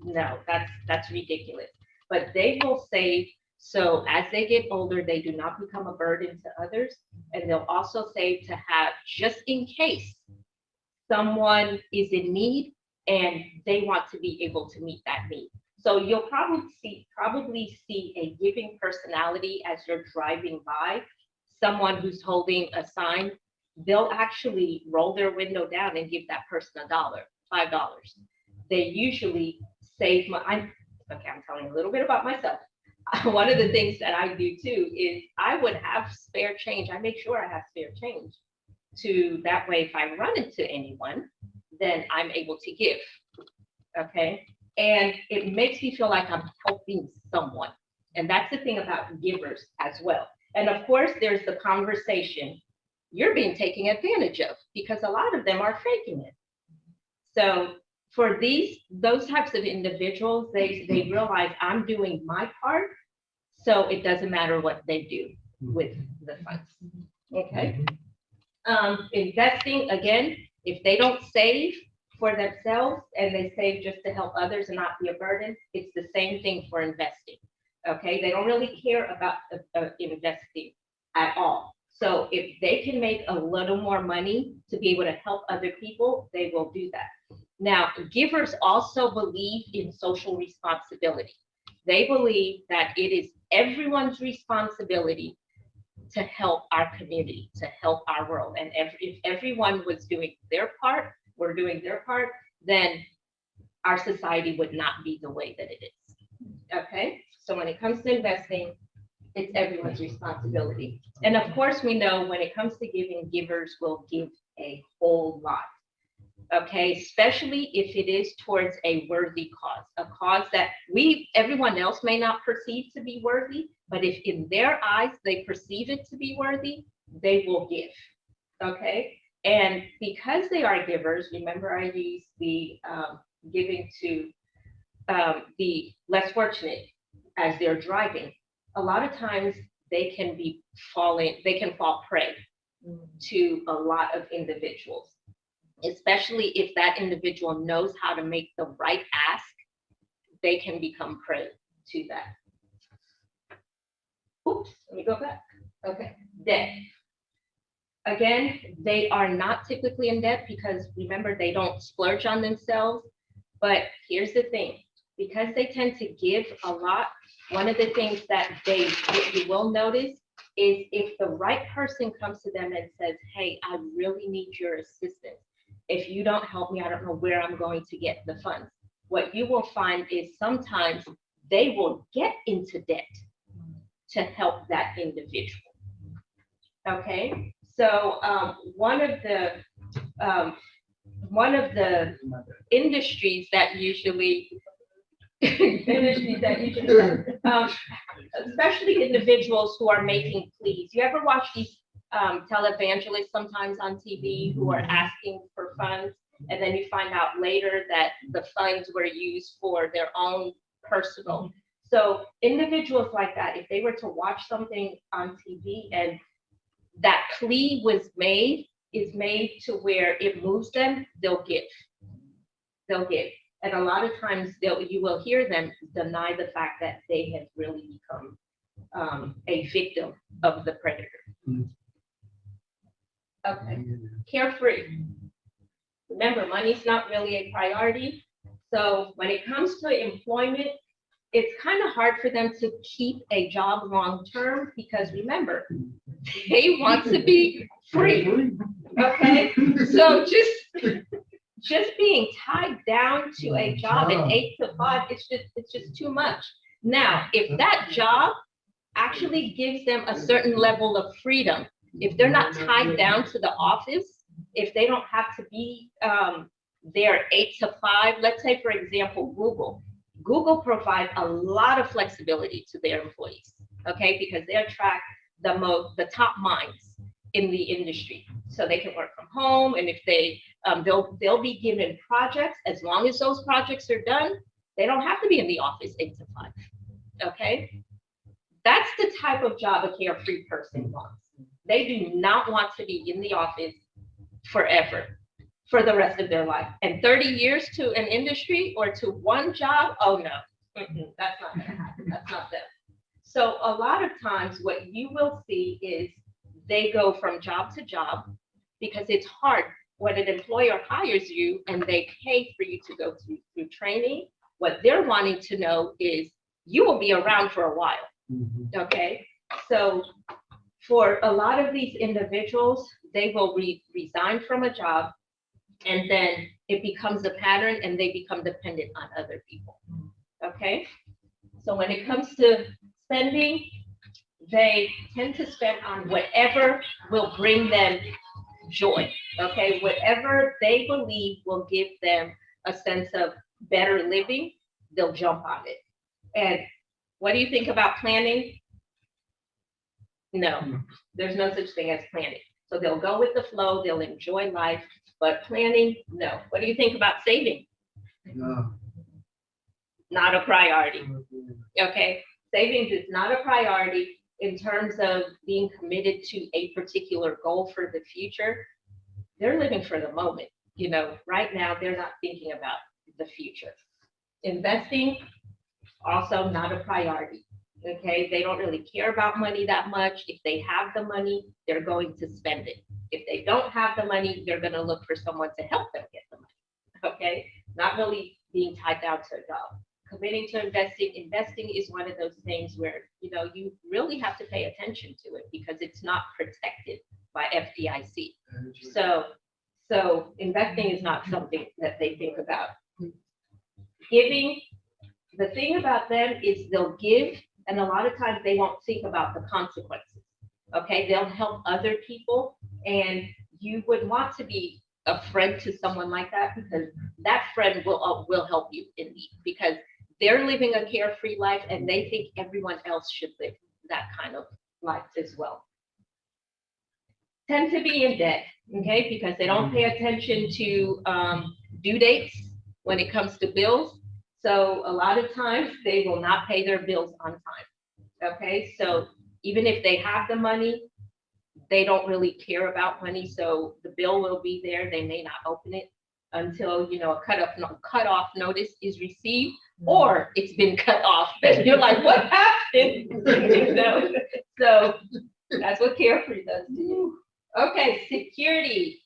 [SPEAKER 2] no, that's ridiculous. But they will save so as they get older, they do not become a burden to others. And they'll also save to have just in case someone is in need and they want to be able to meet that need. So you'll probably see a giving personality as you're driving by, someone who's holding a sign. They'll actually roll their window down and give that person $1, $5. They usually save I'm telling you a little bit about myself. One of the things that I do too is I would have spare change. I make sure I have spare change to that way if I run into anyone, then I'm able to give. Okay. And it makes me feel like I'm helping someone. And that's the thing about givers as well. And of course, there's the conversation you're being taken advantage of because a lot of them are faking it. So for those types of individuals, they realize I'm doing my part, so it doesn't matter what they do with the funds. Okay. Investing, again, if they don't save for themselves and they save just to help others and not be a burden, it's the same thing for investing. Okay, they don't really care about investing at all. So if they can make a little more money to be able to help other people, they will do that. Now, givers also believe in social responsibility. They believe that it is everyone's responsibility to help our community, to help our world. And if everyone was doing their part, we're doing their part, then our society would not be the way that it is. Okay, so when it comes to investing, it's everyone's responsibility. And of course, we know when it comes to giving, givers will give a whole lot. Okay, especially if it is towards a worthy cause, a cause that everyone else may not perceive to be worthy, but if in their eyes they perceive it to be worthy, they will give. Okay, and because they are givers, remember I used the giving to the less fortunate as they're driving. A lot of times they can fall prey to a lot of individuals, especially if that individual knows how to make the right ask. They can become prey to that. Oops, let me go back. Okay, debt. Again, they are not typically in debt because remember, they don't splurge on themselves. But here's the thing, because they tend to give a lot, one of the things that you will notice is if the right person comes to them and says, hey, I really need your assistance. If you don't help me, I don't know where I'm going to get the funds. What you will find is sometimes they will get into debt to help that individual. Okay, so one of the industries that usually especially individuals who are making pleas. You ever watch these televangelists sometimes on TV who are asking for funds, and then you find out later that the funds were used for their own personal. So individuals like that, if they were to watch something on TV and that plea is made to where it moves them, they'll give. And a lot of times you will hear them deny the fact that they have really become a victim of the predator. Okay, carefree. Remember, money's not really a priority. So when it comes to employment, it's kind of hard for them to keep a job long-term because remember, they want to be free. Okay, so just being tied down to a job at 8 to 5, it's just too much. Now, if that job actually gives them a certain level of freedom, if they're not tied down to the office, if they don't have to be there 8 to 5, let's say, for example, Google provides a lot of flexibility to their employees, okay, because they attract the top minds in the industry. So they can work from home, and if they'll be given projects, as long as those projects are done, they don't have to be in the office 8 to 5, okay? That's the type of job a carefree person wants. They do not want to be in the office forever, for the rest of their life. And 30 years to an industry or to one job, oh no, that's not gonna happen, that's not them. So a lot of times what you will see is they go from job to job because it's hard when an employer hires you and they pay for you to go through training. What they're wanting to know is you will be around for a while, okay? So for a lot of these individuals, they will resign from a job and then it becomes a pattern and they become dependent on other people, okay? So when it comes to spending, they tend to spend on whatever will bring them joy, okay? Whatever they believe will give them a sense of better living, they'll jump on it. And what do you think about planning? No, there's no such thing as planning. So they'll go with the flow, they'll enjoy life, but planning, no. What do you think about saving?
[SPEAKER 4] No.
[SPEAKER 2] Not a priority, okay? Savings is not a priority in terms of being committed to a particular goal for the future. They're living for the moment. You know, right now, they're not thinking about the future. Investing, also not a priority, okay? They don't really care about money that much. If they have the money, they're going to spend it. If they don't have the money, they're gonna look for someone to help them get the money, okay? Not really being tied down to a job. committing to investing. Investing is one of those things where, you know, you really have to pay attention to it because it's not protected by FDIC. So investing is not something that they think about. Giving, the thing about them is they'll give, and a lot of times they won't think about the consequences. Okay, they'll help other people, and you would want to be a friend to someone like that because that friend will help you in need because they're living a carefree life and they think everyone else should live that kind of life as well. Tend to be in debt, okay, because they don't pay attention to due dates when it comes to bills. So a lot of times they will not pay their bills on time. Okay, so even if they have the money, they don't really care about money. So the bill will be there. They may not open it until, you know, a cutoff notice is received or it's been cut off. And you're like, what happened? You know? So that's what Carefree does to you. Okay, security.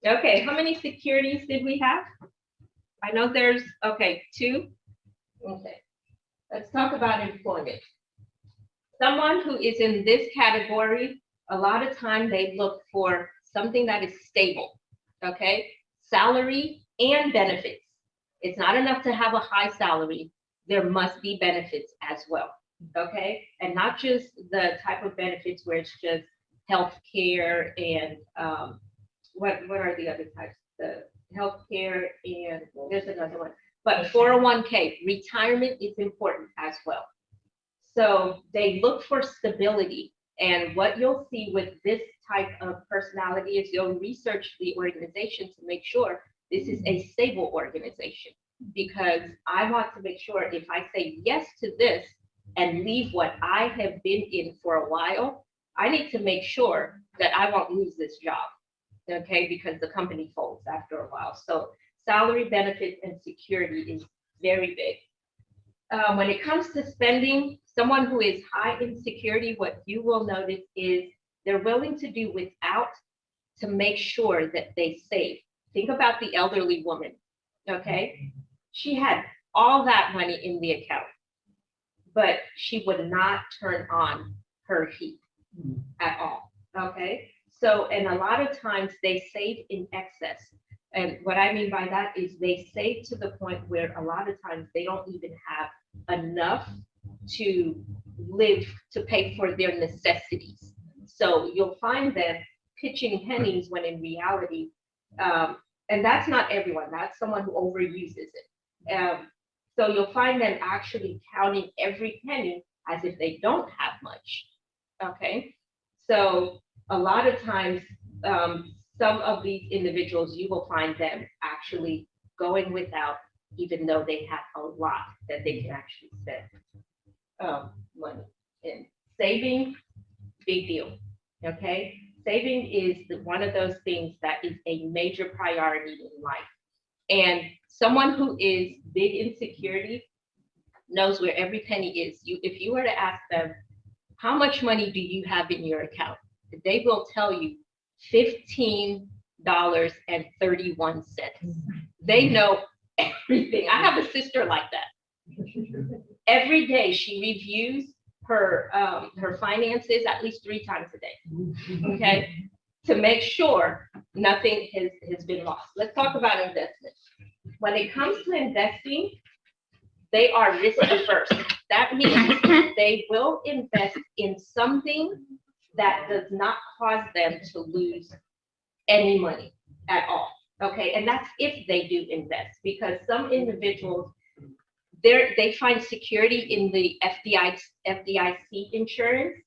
[SPEAKER 2] Okay, how many securities did we have? I know there's, okay, 2. Okay, let's talk about employment. Someone who is in this category, a lot of time they look for something that is stable, okay? Salary and benefits. It's not enough to have a high salary. There must be benefits as well, okay? And not just the type of benefits where it's just health care and what are the other types? The health care and there's another one. But 401k, retirement is important as well. So they look for stability. And what you'll see with this type of personality is you'll research the organization to make sure this is a stable organization. Because I want to make sure if I say yes to this and leave what I have been in for a while, I need to make sure that I won't lose this job, okay? Because the company folds after a while. So salary, benefits, and security is very big. When it comes to spending, someone who is high in security, what you will notice is they're willing to do without to make sure that they save. Think about the elderly woman, okay? She had all that money in the account, but she would not turn on her heat at all, okay? So, and a lot of times they save in excess. And what I mean by that is they save to the point where a lot of times they don't even have enough to live to pay for their necessities. So you'll find them pitching pennies when in reality, and that's not everyone, that's someone who overuses it. So you'll find them actually counting every penny as if they don't have much, okay? So a lot of times, some of these individuals, you will find them actually going without, even though they have a lot that they can actually spend money in. Saving, big deal, okay? Saving is one of those things that is a major priority in life. And someone who is big in security knows where every penny is. If you were to ask them, how much money do you have in your account? They will tell you $15.31. They know everything. I have a sister like that. Every day she reviews her finances at least 3 times a day, okay, to make sure nothing has been lost. Let's talk about investment. When it comes to investing, they are risk averse. That means they will invest in something that does not cause them to lose any money at all, okay? And that's if they do invest, because some individuals, they find security in the FDIC insurance,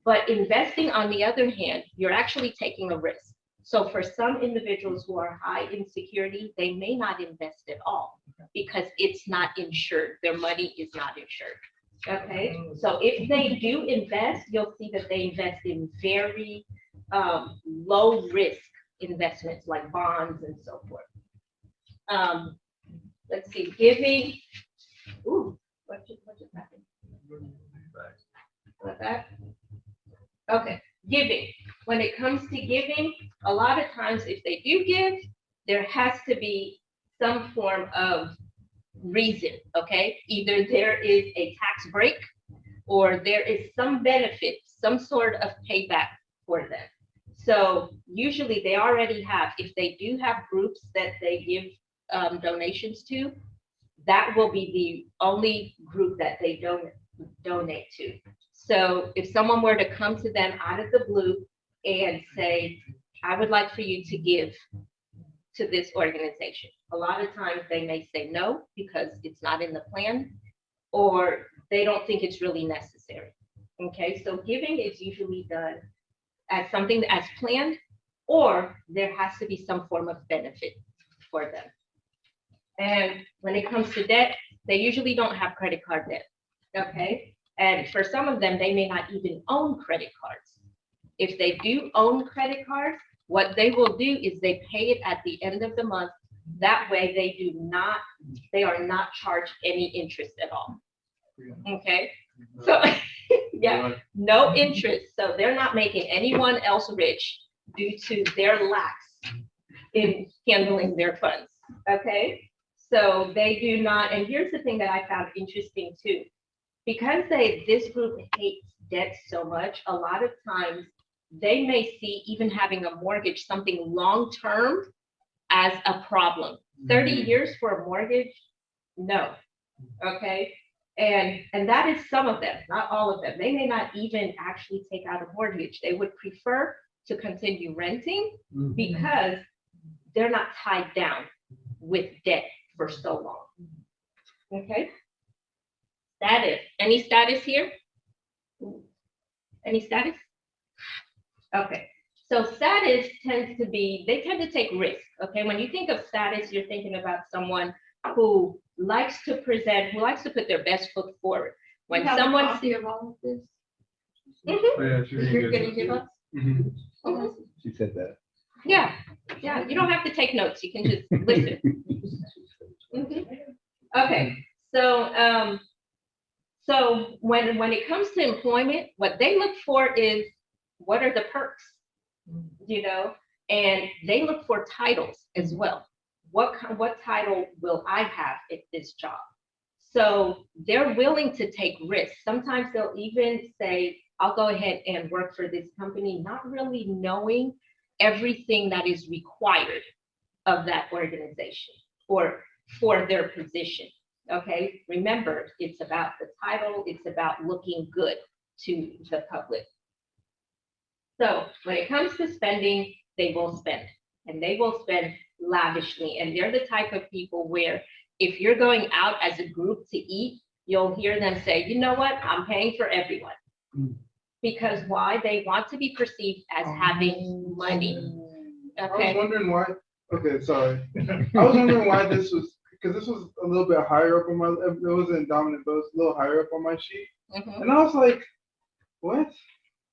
[SPEAKER 2] but investing, on the other hand, you're actually taking a risk. So for some individuals who are high in security, they may not invest at all because it's not insured. Their money is not insured. Okay, so if they do invest, you'll see that they invest in very low risk investments like bonds and so forth. Let's see, giving. Ooh, what just happened? Like that? Okay, giving. When it comes to giving, a lot of times if they do give, there has to be some form of reason, okay? Either there is a tax break or there is some benefit, some sort of payback for them. So usually they already have, if they do have groups that they give donations to, that will be the only group that they donate to. So if someone were to come to them out of the blue and say, I would like for you to give to this organization, a lot of times they may say no because it's not in the plan, or they don't think it's really necessary. Okay, so giving is usually done as something as planned, or there has to be some form of benefit for them. And when it comes to debt, they usually don't have credit card debt, okay? And for some of them, they may not even own credit cards. If they do own credit cards, what they will do is they pay it at the end of the month. That way they are not charged any interest at all, okay? So, yeah, no interest. So they're not making anyone else rich due to their lacks in handling their funds, okay? So they do not, and here's the thing that I found interesting too. Because this group hates debt so much, a lot of times they may see even having a mortgage, something long-term, as a problem. 30 years for a mortgage? No, okay? And that is some of them, not all of them. They may not even actually take out a mortgage. They would prefer to continue renting because they're not tied down with debt for so long. Okay. Status. Any status here? Any status? Okay. So status tends to be, they tend to take risk. Okay. When you think of status, you're thinking about someone who likes to present, who likes to put their best foot forward. When someone sees all of this.
[SPEAKER 1] Yeah,
[SPEAKER 2] You're gonna give us?
[SPEAKER 4] She said that.
[SPEAKER 2] Yeah, yeah, you don't have to take notes, you can just listen. Okay, so when it comes to employment, what they look for is, what are the perks? You know, and they look for titles as well. What title will I have at this job? So they're willing to take risks. Sometimes they'll even say, I'll go ahead and work for this company, not really knowing everything that is required of that organization or for their position. Okay, remember, it's about the title, it's about looking good to the public. So when it comes to spending, they will spend, and they will spend lavishly. And they're the type of people where if you're going out as a group to eat, you'll hear them say, you know what, I'm paying for everyone. Because why? They want to be perceived as having money.
[SPEAKER 1] I was
[SPEAKER 2] Okay.
[SPEAKER 1] wondering why. Okay, sorry. I was wondering why this was, because this was a little bit higher up on my, it wasn't dominant, but it was a little higher up on my sheet.
[SPEAKER 2] Mhm.
[SPEAKER 1] And I was like, what?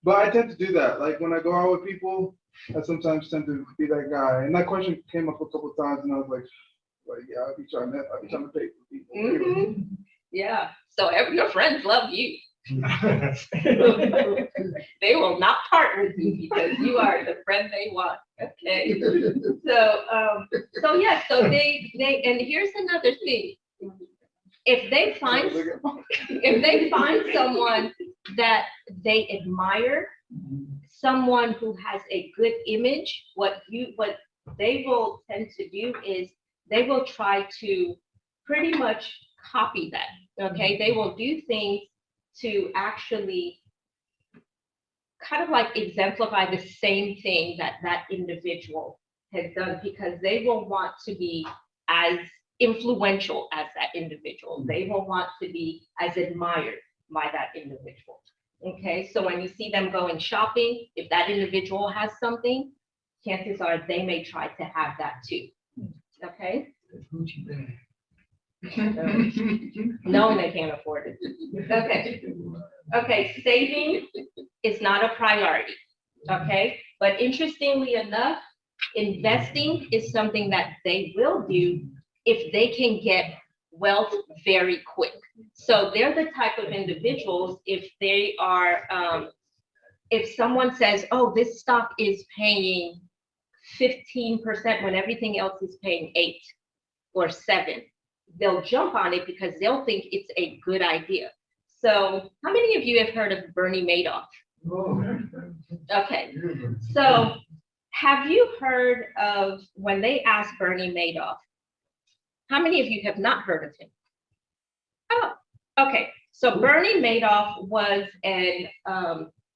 [SPEAKER 1] But I tend to do that. Like when I go out with people, I sometimes tend to be that guy. And that question came up a couple of times, and I was like, yeah, I'll be trying to pay for people.
[SPEAKER 2] Mhm. Yeah. So your friends love you. They will not part with you because you are the friend they want. Okay. So yeah. So they and here's another thing. If they find someone that they admire, someone who has a good image, what they will tend to do is they will try to pretty much copy that. Okay, they will do things to actually kind of like exemplify the same thing that individual has done, because they will want to be as influential as that individual. They will want to be as admired by that individual. Okay, so when you see them going shopping, if that individual has something, chances are they may try to have that too. Okay? Knowing they can't afford it. Okay. Okay, saving is not a priority. Okay, but interestingly enough, investing is something that they will do if they can get wealth very quick. So they're the type of individuals, if they are, if someone says, oh, this stock is paying 15% when everything else is paying 8 or 7, they'll jump on it because they'll think it's a good idea. So how many of you have heard of Bernie Madoff? Okay, so have you heard of when they asked Bernie Madoff, how many of you have not heard of him? Oh, okay. So Bernie Madoff was an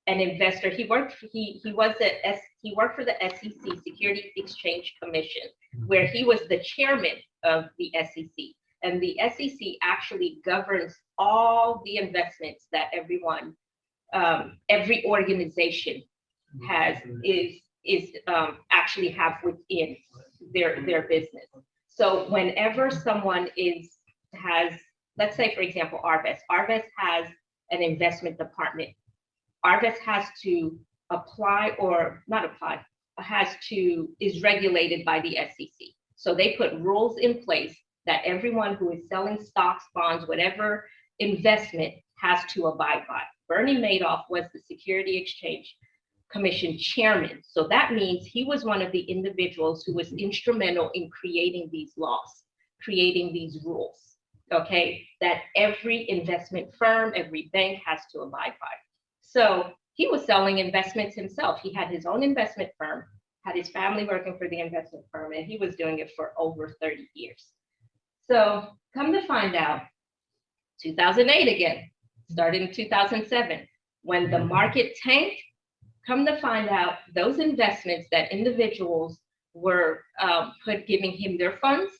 [SPEAKER 2] investor. He worked for the SEC, Securities Exchange Commission, where he was the chairman of the SEC. And the SEC actually governs all the investments that every organization actually have within their business. So whenever someone has, let's say for example, Arvest has an investment department. Arvest has to is regulated by the SEC. So they put rules in place that everyone who is selling stocks, bonds, whatever investment has to abide by. Bernie Madoff was the Security Exchange Commission chairman. So that means he was one of the individuals who was instrumental in creating these laws, creating these rules, okay, that every investment firm, every bank has to abide by. So he was selling investments himself. He had his own investment firm, had his family working for the investment firm, and he was doing it for over 30 years. So come to find out, 2008 again, started in 2007, when the market tanked, come to find out those investments that individuals were giving him their funds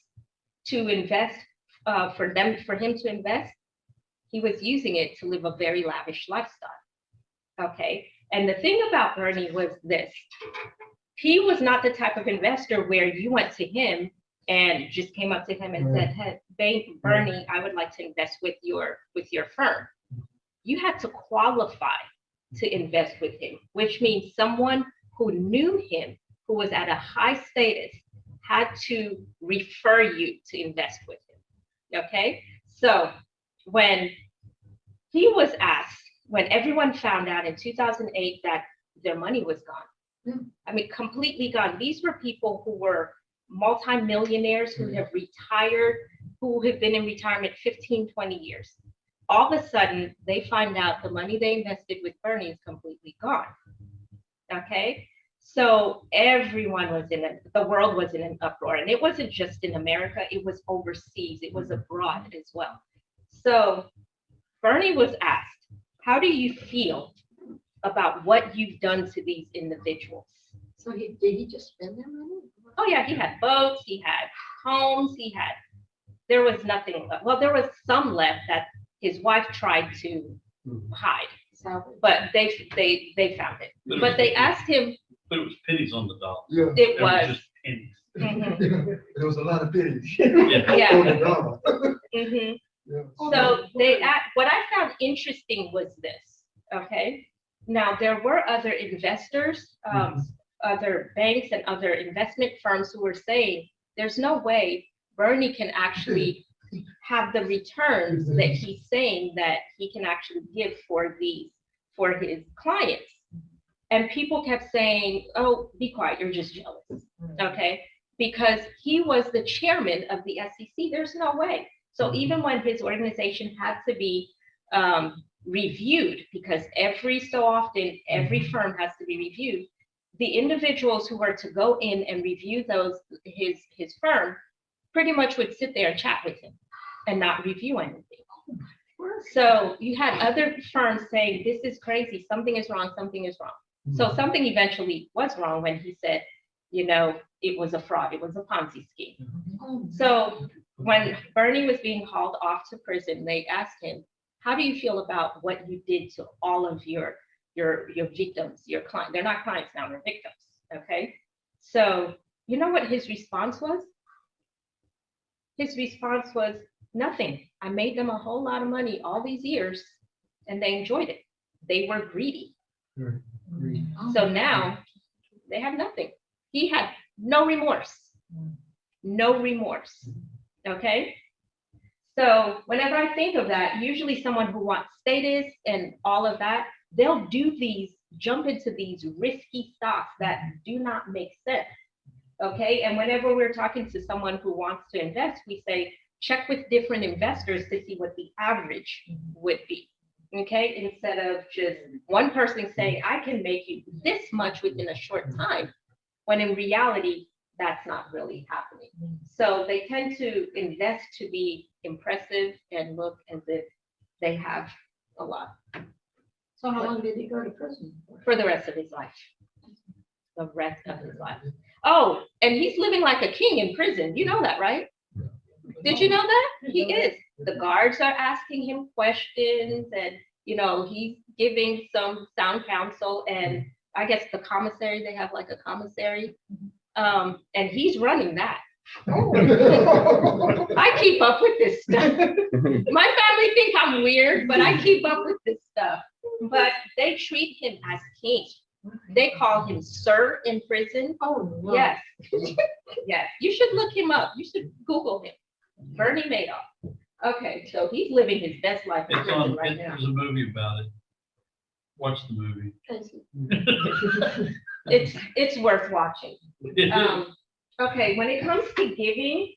[SPEAKER 2] to invest, for him to invest, he was using it to live a very lavish lifestyle. Okay, and the thing about Bernie was this: he was not the type of investor where you went to him and just came up to him and said, "Hey, Bernie, I would like to invest with your firm." You had to qualify to invest with him, which means someone who knew him, who was at a high status, had to refer you to invest with him. Okay, so when he was asked, when everyone found out in 2008 that their money was gone, I mean, completely gone. These were people who were multimillionaires who have retired, who have been in retirement 15, 20 years. All of a sudden, they find out the money they invested with Bernie is completely gone. Okay, so everyone was the world was in an uproar, and it wasn't just in America, it was overseas, it was abroad as well. So Bernie was asked, how do you feel about what you've done to these individuals?
[SPEAKER 5] So did he just spend their money?
[SPEAKER 2] Oh yeah, he had boats, he had homes, there was nothing left. Well, there was some left that his wife tried to hide, but they found it. But they asked him.
[SPEAKER 6] But it was pennies on the dollar.
[SPEAKER 4] Yeah.
[SPEAKER 2] It was.
[SPEAKER 6] Just pennies.
[SPEAKER 2] Mhm,
[SPEAKER 4] There was a lot of pennies.
[SPEAKER 2] Yeah.
[SPEAKER 4] On the dollar.
[SPEAKER 2] mhm.
[SPEAKER 4] Yeah.
[SPEAKER 2] So what I found interesting was this. Okay, now there were other investors, other banks and other investment firms who were saying there's no way Bernie can actually have the returns that he's saying that he can actually give for his clients. And people kept saying, oh, be quiet, you're just jealous. Okay, because he was the chairman of the SEC, there's no way. So even when his organization had to be reviewed, because every so often, every firm has to be reviewed, the individuals who were to go in and review his firm pretty much would sit there and chat with him and not review anything. So you had other firms saying, this is crazy, something is wrong, something is wrong. So something eventually was wrong when he said, it was a fraud, it was a Ponzi scheme. So when Bernie was being hauled off to prison, they asked him, how do you feel about what you did to all of your victims, your clients? They're not clients now, they're victims, okay? So you know what his response was? His response was, nothing. I made them a whole lot of money all these years, and they enjoyed it. They were greedy. So now they have nothing. He had no remorse. No remorse. Okay? So whenever I think of that, usually someone who wants status and all of that, they'll jump into these risky stocks that do not make sense. Okay? And whenever we're talking to someone who wants to invest, we say, check with different investors to see what the average would be. Okay, instead of just one person saying, I can make you this much within a short time, when in reality, that's not really happening. So they tend to invest to be impressive and look as if they have a lot
[SPEAKER 5] So how long did he go to prison for?
[SPEAKER 2] for the rest of his life. The rest of his life. Oh, and he's living like a king in prison. You know that, right? Did you know that? He is. The guards are asking him questions and, you know, he's giving some sound counsel, and I guess the commissary, they have like a commissary, and he's running that. I keep up with this stuff. My family think I'm weird, but I keep up with this stuff. But they treat him as king. They call him sir in prison.
[SPEAKER 5] Oh, no.
[SPEAKER 2] Yes. Yes. You should look him up. You should Google him. Bernie Madoff. Okay, so he's living his best life in
[SPEAKER 6] It's
[SPEAKER 2] prison
[SPEAKER 6] on,
[SPEAKER 2] right now.
[SPEAKER 6] there's a movie about it. Watch the movie.
[SPEAKER 2] It's worth watching. Okay, when it comes to giving,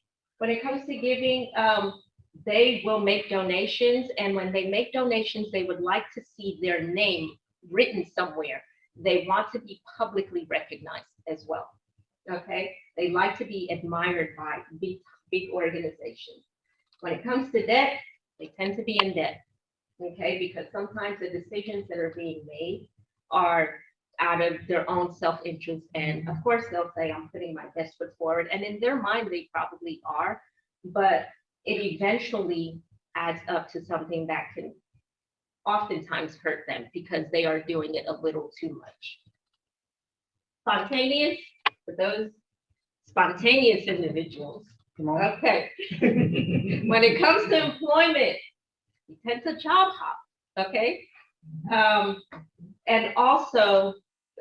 [SPEAKER 2] they will make donations, and when they make donations, they would like to see their name written somewhere. They want to be publicly recognized as well. Okay, they like to be admired by big organizations. When it comes to debt, they tend to be in debt. Okay, because sometimes the decisions that are being made are out of their own self-interest. And of course, they'll say, I'm putting my best foot forward. And in their mind, they probably are, but it eventually adds up to something that can oftentimes hurt them because they are doing it a little too much. Spontaneous, for those spontaneous individuals. Okay. When it comes to employment, you tend to job hop, okay? And also,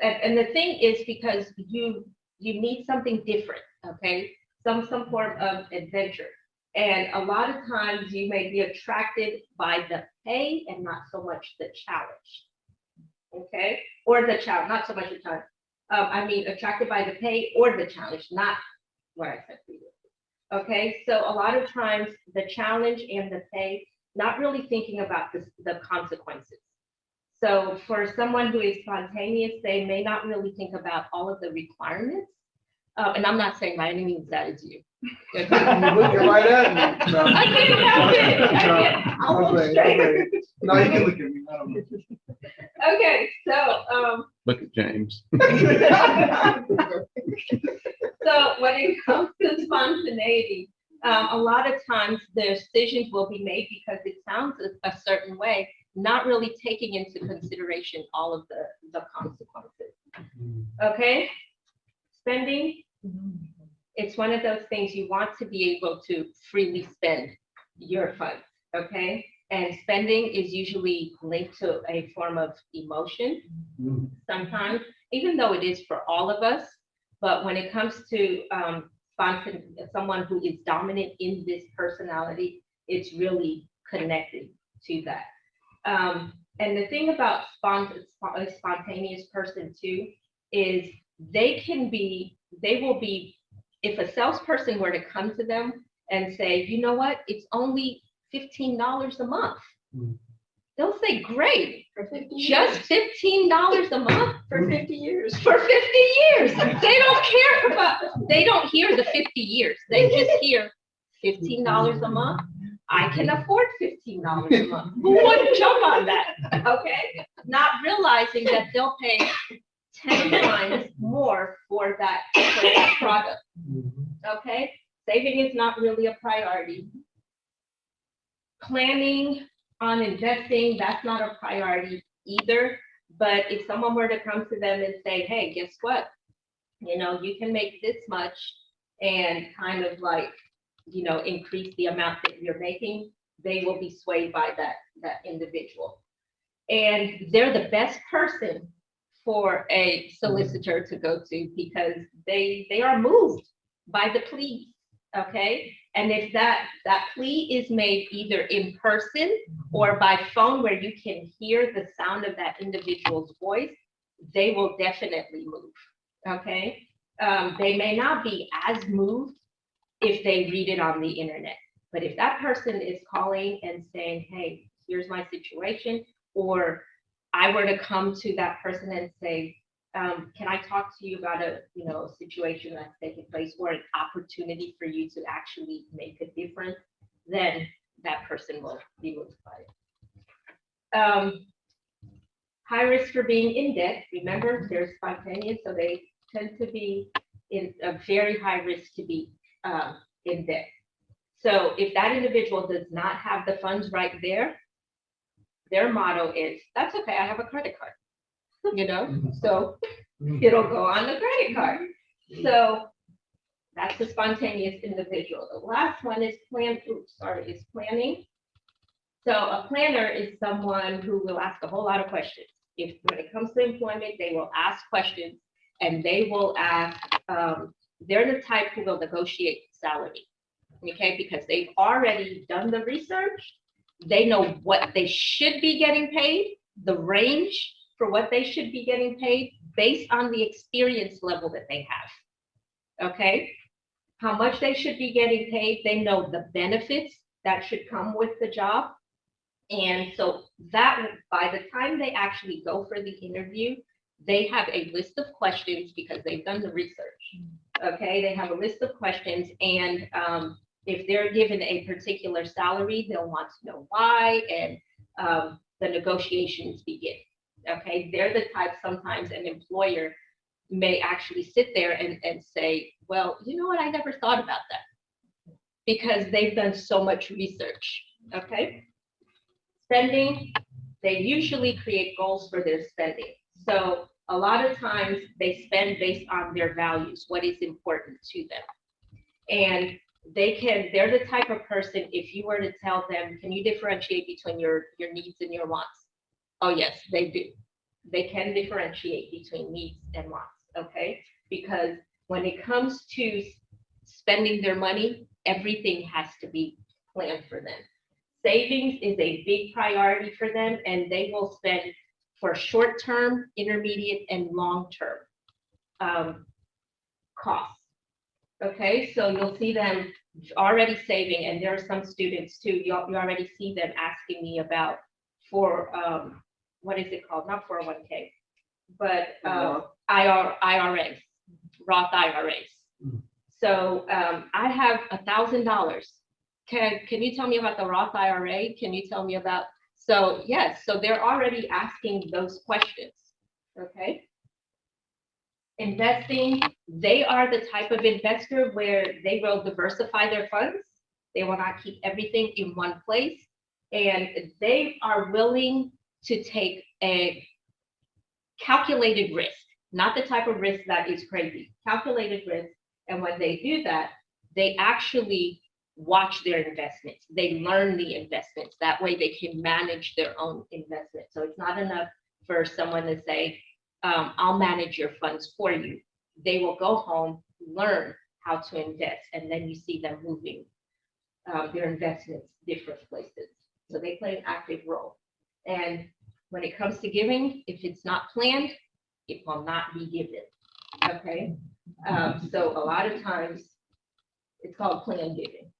[SPEAKER 2] and the thing is because you need something different, okay? Some form of adventure. And a lot of times you may be attracted by the pay and not so much the challenge, okay? Or the challenge, not so much the challenge. I mean, attracted by the pay or the challenge, not what I said previously. Okay, so a lot of times the challenge and the pay, not really thinking about the consequences. So for someone who is spontaneous, they may not really think about all of the requirements. And I'm not saying by any means that is you.
[SPEAKER 4] You're looking right at me. No.
[SPEAKER 2] I can't help it. I can't. I'll look
[SPEAKER 4] Okay,
[SPEAKER 2] straight.
[SPEAKER 4] okay. No, you can look at me. I don't know.
[SPEAKER 2] Okay, so
[SPEAKER 3] Look at James.
[SPEAKER 2] so when it comes to spontaneity, a lot of times the decisions will be made because it sounds a certain way, not really taking into consideration all of the consequences. Okay? Spending, it's one of those things you want to be able to freely spend your funds, okay? And spending is usually linked to a form of emotion sometimes, even though it is for all of us. But when it comes to someone who is dominant in this personality, it's really connected to that. And the thing about a spontaneous person too, is they will be, if a salesperson were to come to them and say, you know what, it's only $15 a month. They'll say, great,
[SPEAKER 5] For 50 years.
[SPEAKER 2] just $15 a month
[SPEAKER 5] For 50 years.
[SPEAKER 2] for 50 years. They don't care they don't hear the 50 years. They just hear $15 a month. I can afford $15 a month. Who wouldn't jump on that? Okay, not realizing that they'll pay 10 times more for that product. Okay, saving is not really a priority. Planning on investing, that's not a priority either. But if someone were to come to them and say, hey, guess what? You know, you can make this much and kind of like, you know, increase the amount that you're making, they will be swayed by that individual. And they're the best person for a solicitor to go to because they are moved by the plea, okay? And if that plea is made either in person or by phone where you can hear the sound of that individual's voice, they will definitely move, okay? They may not be as moved if they read it on the internet, But if that person is calling and saying, hey, here's my situation, or I were to come to that person and say, can I talk to you about a, situation that's taking place or an opportunity for you to actually make a difference, then that person will be notified. High risk for being in debt. Remember, they're spontaneous, so they tend to be in a very high risk to be in debt. So if that individual does not have the funds right there, their motto is, that's okay, I have a credit card, so it'll go on the credit card. So that's a spontaneous individual. The last one is planning. So a planner is someone who will ask a whole lot of questions. If when it comes to employment, they will ask questions and they will ask, they're the type who will negotiate salary. Okay, because they've already done the research. They know what they should be getting paid, the range for what they should be getting paid based on the experience level that they have. Okay, how much they should be getting paid. They know the benefits that should come with the job. And so that by the time they actually go for the interview, they have a list of questions because they've done the research. Okay, they have a list of questions, and if they're given a particular salary, they'll want to know why, and the negotiations begin. Okay, they're the type sometimes an employer may actually sit there and say, well, you know what, I never thought about that, because they've done so much research. Okay, spending, they usually create goals for their spending. So a lot of times they spend based on their values, what is important to them. And they're the type of person, if you were to tell them, can you differentiate between your needs and your wants? Oh yes, they do. They can differentiate between needs and wants, okay? Because when it comes to spending their money, everything has to be planned for them. Savings is a big priority for them, and they will spend for short-term, intermediate, and long-term costs. Okay, so you'll see them already saving, and there are some students too, you already see them asking me about what is it called? Not 401k, but IRAs, Roth IRAs. So I have $1,000. Can you tell me about the Roth IRA? Can you tell me about, so yes, so they're already asking those questions, okay? Investing, they are the type of investor where they will diversify their funds. They will not keep everything in one place. And they are willing to take a calculated risk, not the type of risk that is crazy, calculated risk. And when they do that, they actually watch their investments. They learn the investments. That way they can manage their own investment. So it's not enough for someone to say, I'll manage your funds for you. They will go home, learn how to invest, and then you see them moving their investments different places. So they play an active role. And when it comes to giving, if it's not planned, it will not be given. Okay. So a lot of times it's called planned giving.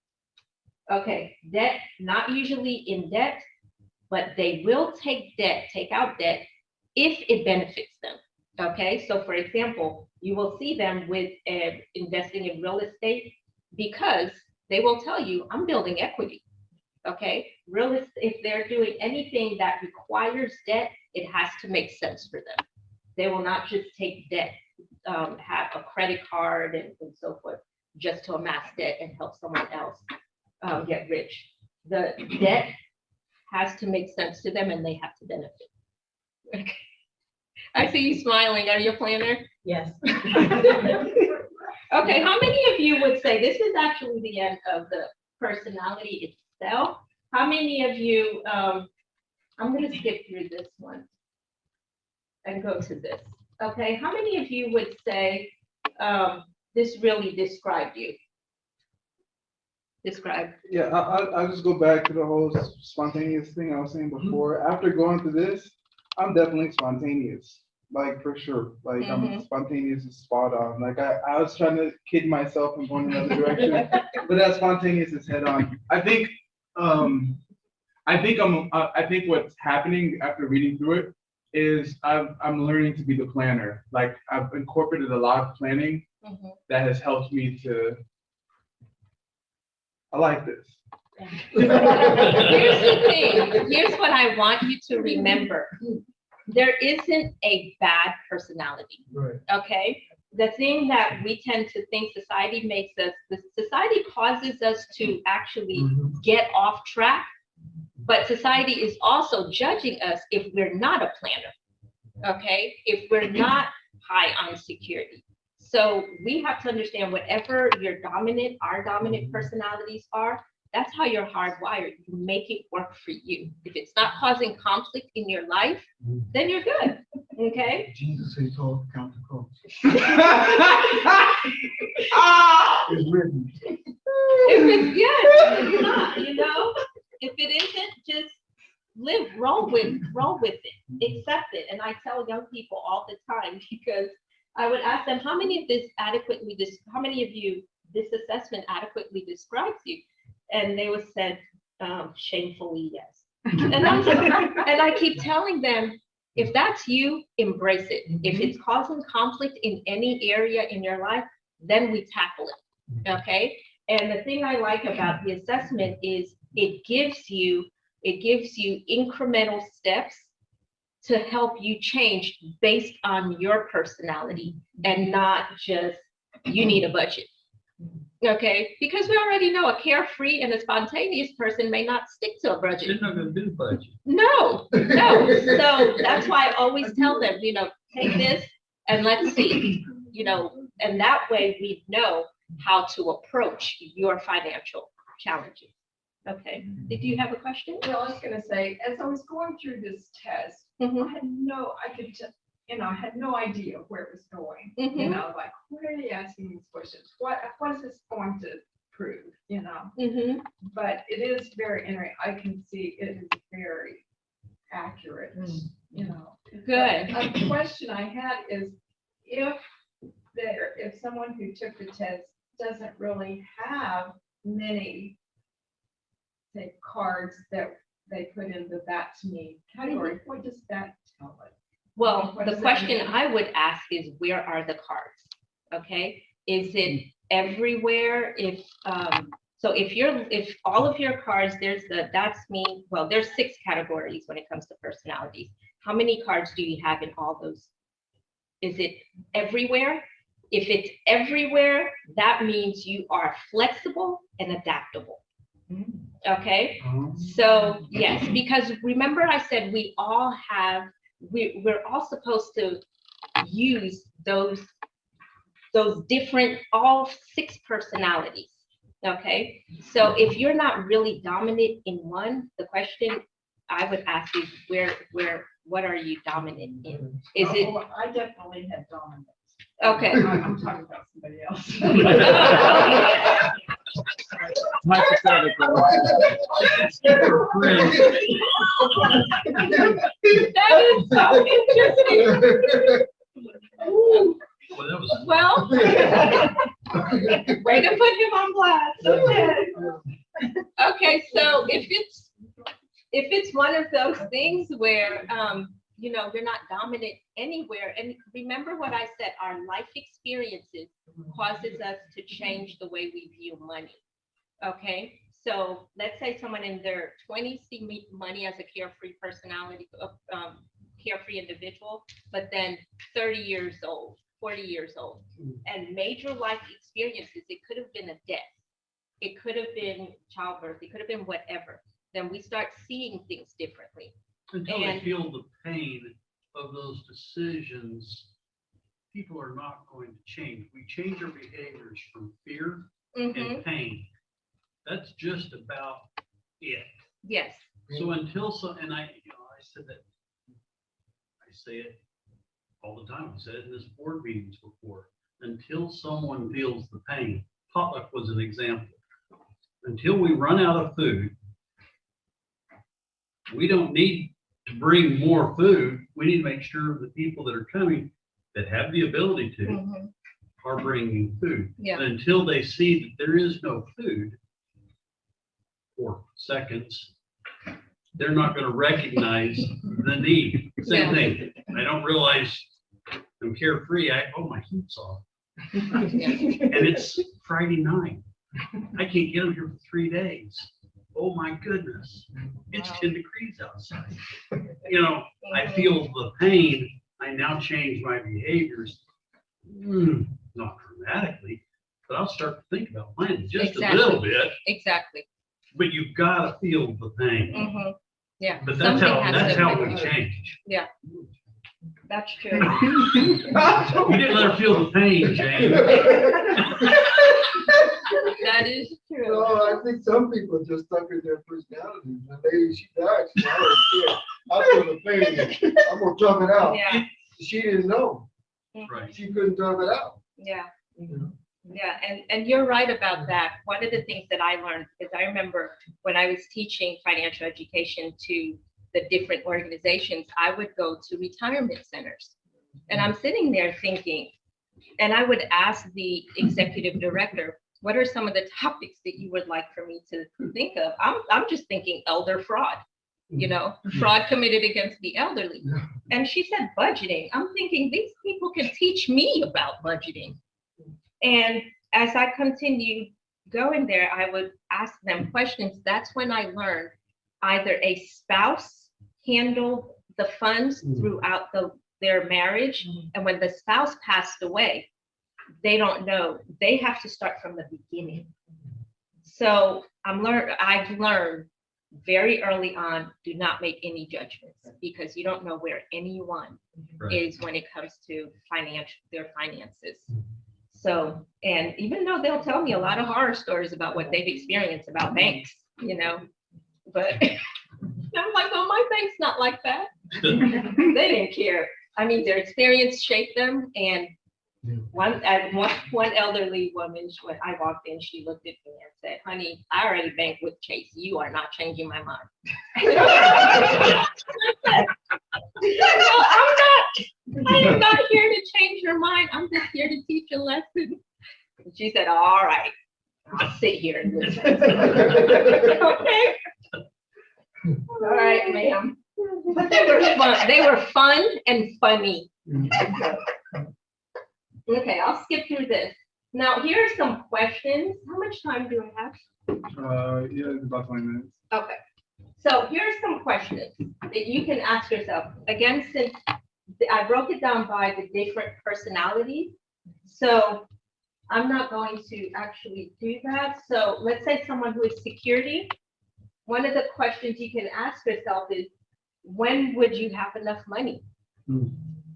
[SPEAKER 2] Okay, debt, not usually in debt, but they will take out debt if it benefits them. Okay, so for example, you will see them with investing in real estate because they will tell you, I'm building equity. Okay, if they're doing anything that requires debt, it has to make sense for them. They will not just take debt, have a credit card and so forth, just to amass debt and help someone else get rich. The debt has to make sense to them and they have to benefit. Okay. I see you smiling. Are you a planner?
[SPEAKER 8] Yes.
[SPEAKER 2] Okay, how many of you would say, this is actually the end of the personality itself. How many of you, I'm going to skip through this one and go to this. Okay, how many of you would say this really described you?
[SPEAKER 1] Yeah, I'll just go back to the whole spontaneous thing I was saying before. After going through this, I'm definitely spontaneous. like for sure. Like spontaneous is spot on. Like I was trying to kid myself and going another direction, but that spontaneous is head on. I think what's happening after reading through it is I'm learning to be the planner. Like I've incorporated a lot of planning that has helped me to. I like this.
[SPEAKER 2] Here's the thing. Here's what I want you to remember. There isn't a bad personality.
[SPEAKER 4] Right.
[SPEAKER 2] Okay? The thing that we tend to think society makes us, society causes us to actually get off track, but society is also judging us if we're not a planner. Okay? If we're not high on security. So we have to understand whatever our dominant personalities are, that's how you're hardwired. You make it work for you. If it's not causing conflict in your life, then you're good. Okay?
[SPEAKER 4] Jesus says all count the cost. It's written.
[SPEAKER 2] If it's good, it's not, if it isn't, just roll with it, accept it. And I tell young people all the time, because I would ask them, how many of you, this assessment adequately describes you? And they would say, shamefully, yes. And I keep telling them, if that's you, embrace it. If it's causing conflict in any area in your life, then we tackle it, okay? And the thing I like about the assessment is it gives you incremental steps to help you change based on your personality and not just, you need a budget. Okay, because we already know a carefree and a spontaneous person may not stick to a budget.
[SPEAKER 6] They're not going to do budget.
[SPEAKER 2] No. So that's why I always tell them, take this and let's see, and that way we know how to approach your financial challenges. Okay, did you have a question?
[SPEAKER 7] Well, I was gonna say, as I was going through this test, I had no idea where it was going. Like, where are you asking these questions? What is this going to prove? But it is very interesting. I can see it is very accurate.
[SPEAKER 2] Good.
[SPEAKER 7] A question I had is, if someone who took the test doesn't really have many, say, cards that they put in the "that's me" category, what does that tell us?
[SPEAKER 2] Well, the question I would ask is, where are the cards? Okay, is it everywhere? If all of your cards, there's the "that's me." Well, there's 6 categories when it comes to personalities. How many cards do you have in all those? Is it everywhere? If it's everywhere, that means you are flexible and adaptable. Okay, so yes, because remember I said we're all supposed to use those different, all 6 personalities. Okay, so if you're not really dominant in one, the question I would ask is what are you dominant in? Is it?
[SPEAKER 7] Well, I definitely had dominance.
[SPEAKER 2] Okay.
[SPEAKER 7] I'm talking about somebody else.
[SPEAKER 1] Hypothetical.
[SPEAKER 2] That is so interesting.
[SPEAKER 6] Well, that was
[SPEAKER 2] Well, way to put him on blast. Okay, so if it's one of those things where you're not dominant anywhere, and remember what I said, our life experiences causes us to change the way we view money. Okay, so let's say someone in their 20s see money as a carefree personality, carefree individual, but then 30 years old, 40 years old, and major life experiences, it could have been a death, it could have been childbirth, it could have been whatever. Then we start seeing things differently.
[SPEAKER 6] until they feel the pain of those decisions. People are not going to change. We change our behaviors from fear and pain. That's just about it.
[SPEAKER 2] Yes.
[SPEAKER 6] So until and I said that, I say it all the time. I said it in this board meetings before. Until someone feels the pain, potluck was an example. Until we run out of food, we don't need to bring more food, we need to make sure the people that are coming that have the ability to
[SPEAKER 2] Mhm.
[SPEAKER 6] are bringing food.
[SPEAKER 2] Yeah.
[SPEAKER 6] And until they see that there is no food for seconds, they're not going to recognize the need. Same
[SPEAKER 2] Yeah.
[SPEAKER 6] thing. I don't realize I'm carefree. My heat's off. And it's Friday night. I can't get them here for 3 days. Oh my goodness. It's
[SPEAKER 2] Wow.
[SPEAKER 6] 10 degrees outside. I feel the pain. I now change my behaviors. Not dramatically, but I'll start to think about planning just
[SPEAKER 2] Exactly.
[SPEAKER 6] a little bit.
[SPEAKER 2] Exactly.
[SPEAKER 6] But you've got to feel the pain.
[SPEAKER 2] Mm-hmm. Yeah.
[SPEAKER 6] But that's
[SPEAKER 2] Something
[SPEAKER 6] how
[SPEAKER 2] has to
[SPEAKER 6] we
[SPEAKER 2] happen.
[SPEAKER 6] change.
[SPEAKER 2] That's true.
[SPEAKER 6] You didn't let her feel the pain, Jane.
[SPEAKER 2] That is true.
[SPEAKER 4] No, I think some people just stuck in their personalities. The lady, she died, she said, I feel the pain, I'm gonna tough it out.
[SPEAKER 2] Yeah.
[SPEAKER 4] She didn't know,
[SPEAKER 6] Right.
[SPEAKER 4] she couldn't tough it out.
[SPEAKER 2] Yeah.
[SPEAKER 4] you know?
[SPEAKER 2] Yeah, and you're right about that. One of the things that I learned is I remember when I was teaching financial education to the different organizations, I would go to retirement centers. And I'm sitting there thinking, and I would ask the executive director, what are some of the topics that you would like for me to think of? I'm just thinking elder fraud, fraud committed against the elderly.
[SPEAKER 4] Yeah.
[SPEAKER 2] And she said budgeting. I'm thinking these people can teach me about budgeting. And as I continued going there, I would ask them questions. That's when I learned either a spouse handled the funds throughout their marriage, and when the spouse passed away, they don't know. They have to start from the beginning. So I've learned very early on, do not make any judgments, because you don't know where anyone is when it comes to their finances. So, and even though they'll tell me a lot of horror stories about what they've experienced about banks, but I'm like, oh, my bank's not like that. They didn't care. I mean, their experience shaped them. And one elderly woman, when I walked in, she looked at me and said, honey, I already banked with Chase. You are not changing my mind. I am not here to change your mind. I'm just here to teach a lesson. And she said, all right, I'll sit here and listen. Okay. All right, ma'am. But they were fun. They were fun and funny. Okay, I'll skip through this. Now, here are some questions. How much time do I have?
[SPEAKER 1] Yeah, it's about 20 minutes.
[SPEAKER 2] Okay. So here are some questions that you can ask yourself. Again, since I broke it down by the different personalities, so I'm not going to actually do that. So let's say someone who is security. One of the questions you can ask yourself is, when would you have enough money?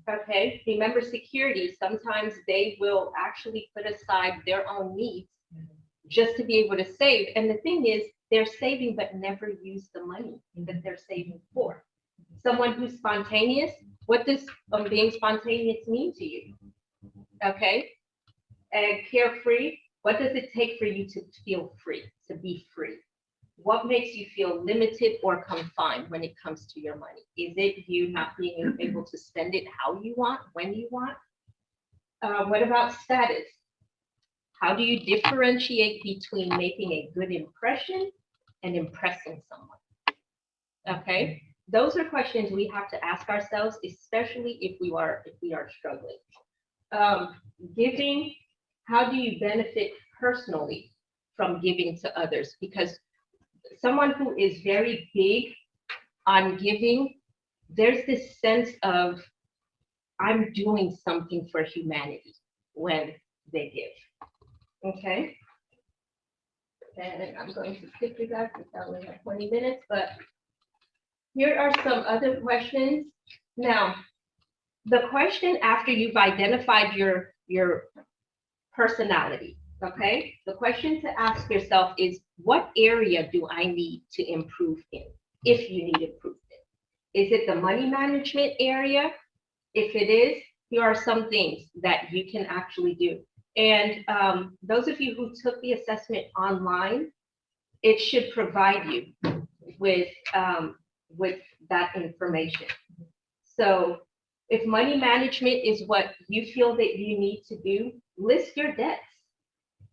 [SPEAKER 2] Okay, remember security, sometimes they will actually put aside their own needs just to be able to save. And the thing is, they're saving but never use the money that they're saving for. Someone who's spontaneous, what does being spontaneous mean to you? Okay, and carefree, what does it take for you to feel free, to be free? What makes you feel limited or confined when it comes to your money? Is it you not being able to spend it how you want, when you want? What about status? How do you differentiate between making a good impression and impressing someone? Okay, those are questions we have to ask ourselves, especially if we are struggling. Giving, how do you benefit personally from giving to others? Because someone who is very big on giving, there's this sense of, I'm doing something for humanity when they give. Okay. And I'm going to skip through that because I only have 20 minutes, but here are some other questions. Now, the question after you've identified your personality, okay? The question to ask yourself is, what area do I need to improve in, if you need improvement? Is it the money management area? If it is, here are some things that you can actually do. And those of you who took the assessment online, it should provide you with with that information. So if money management is what you feel that you need to do, list your debts.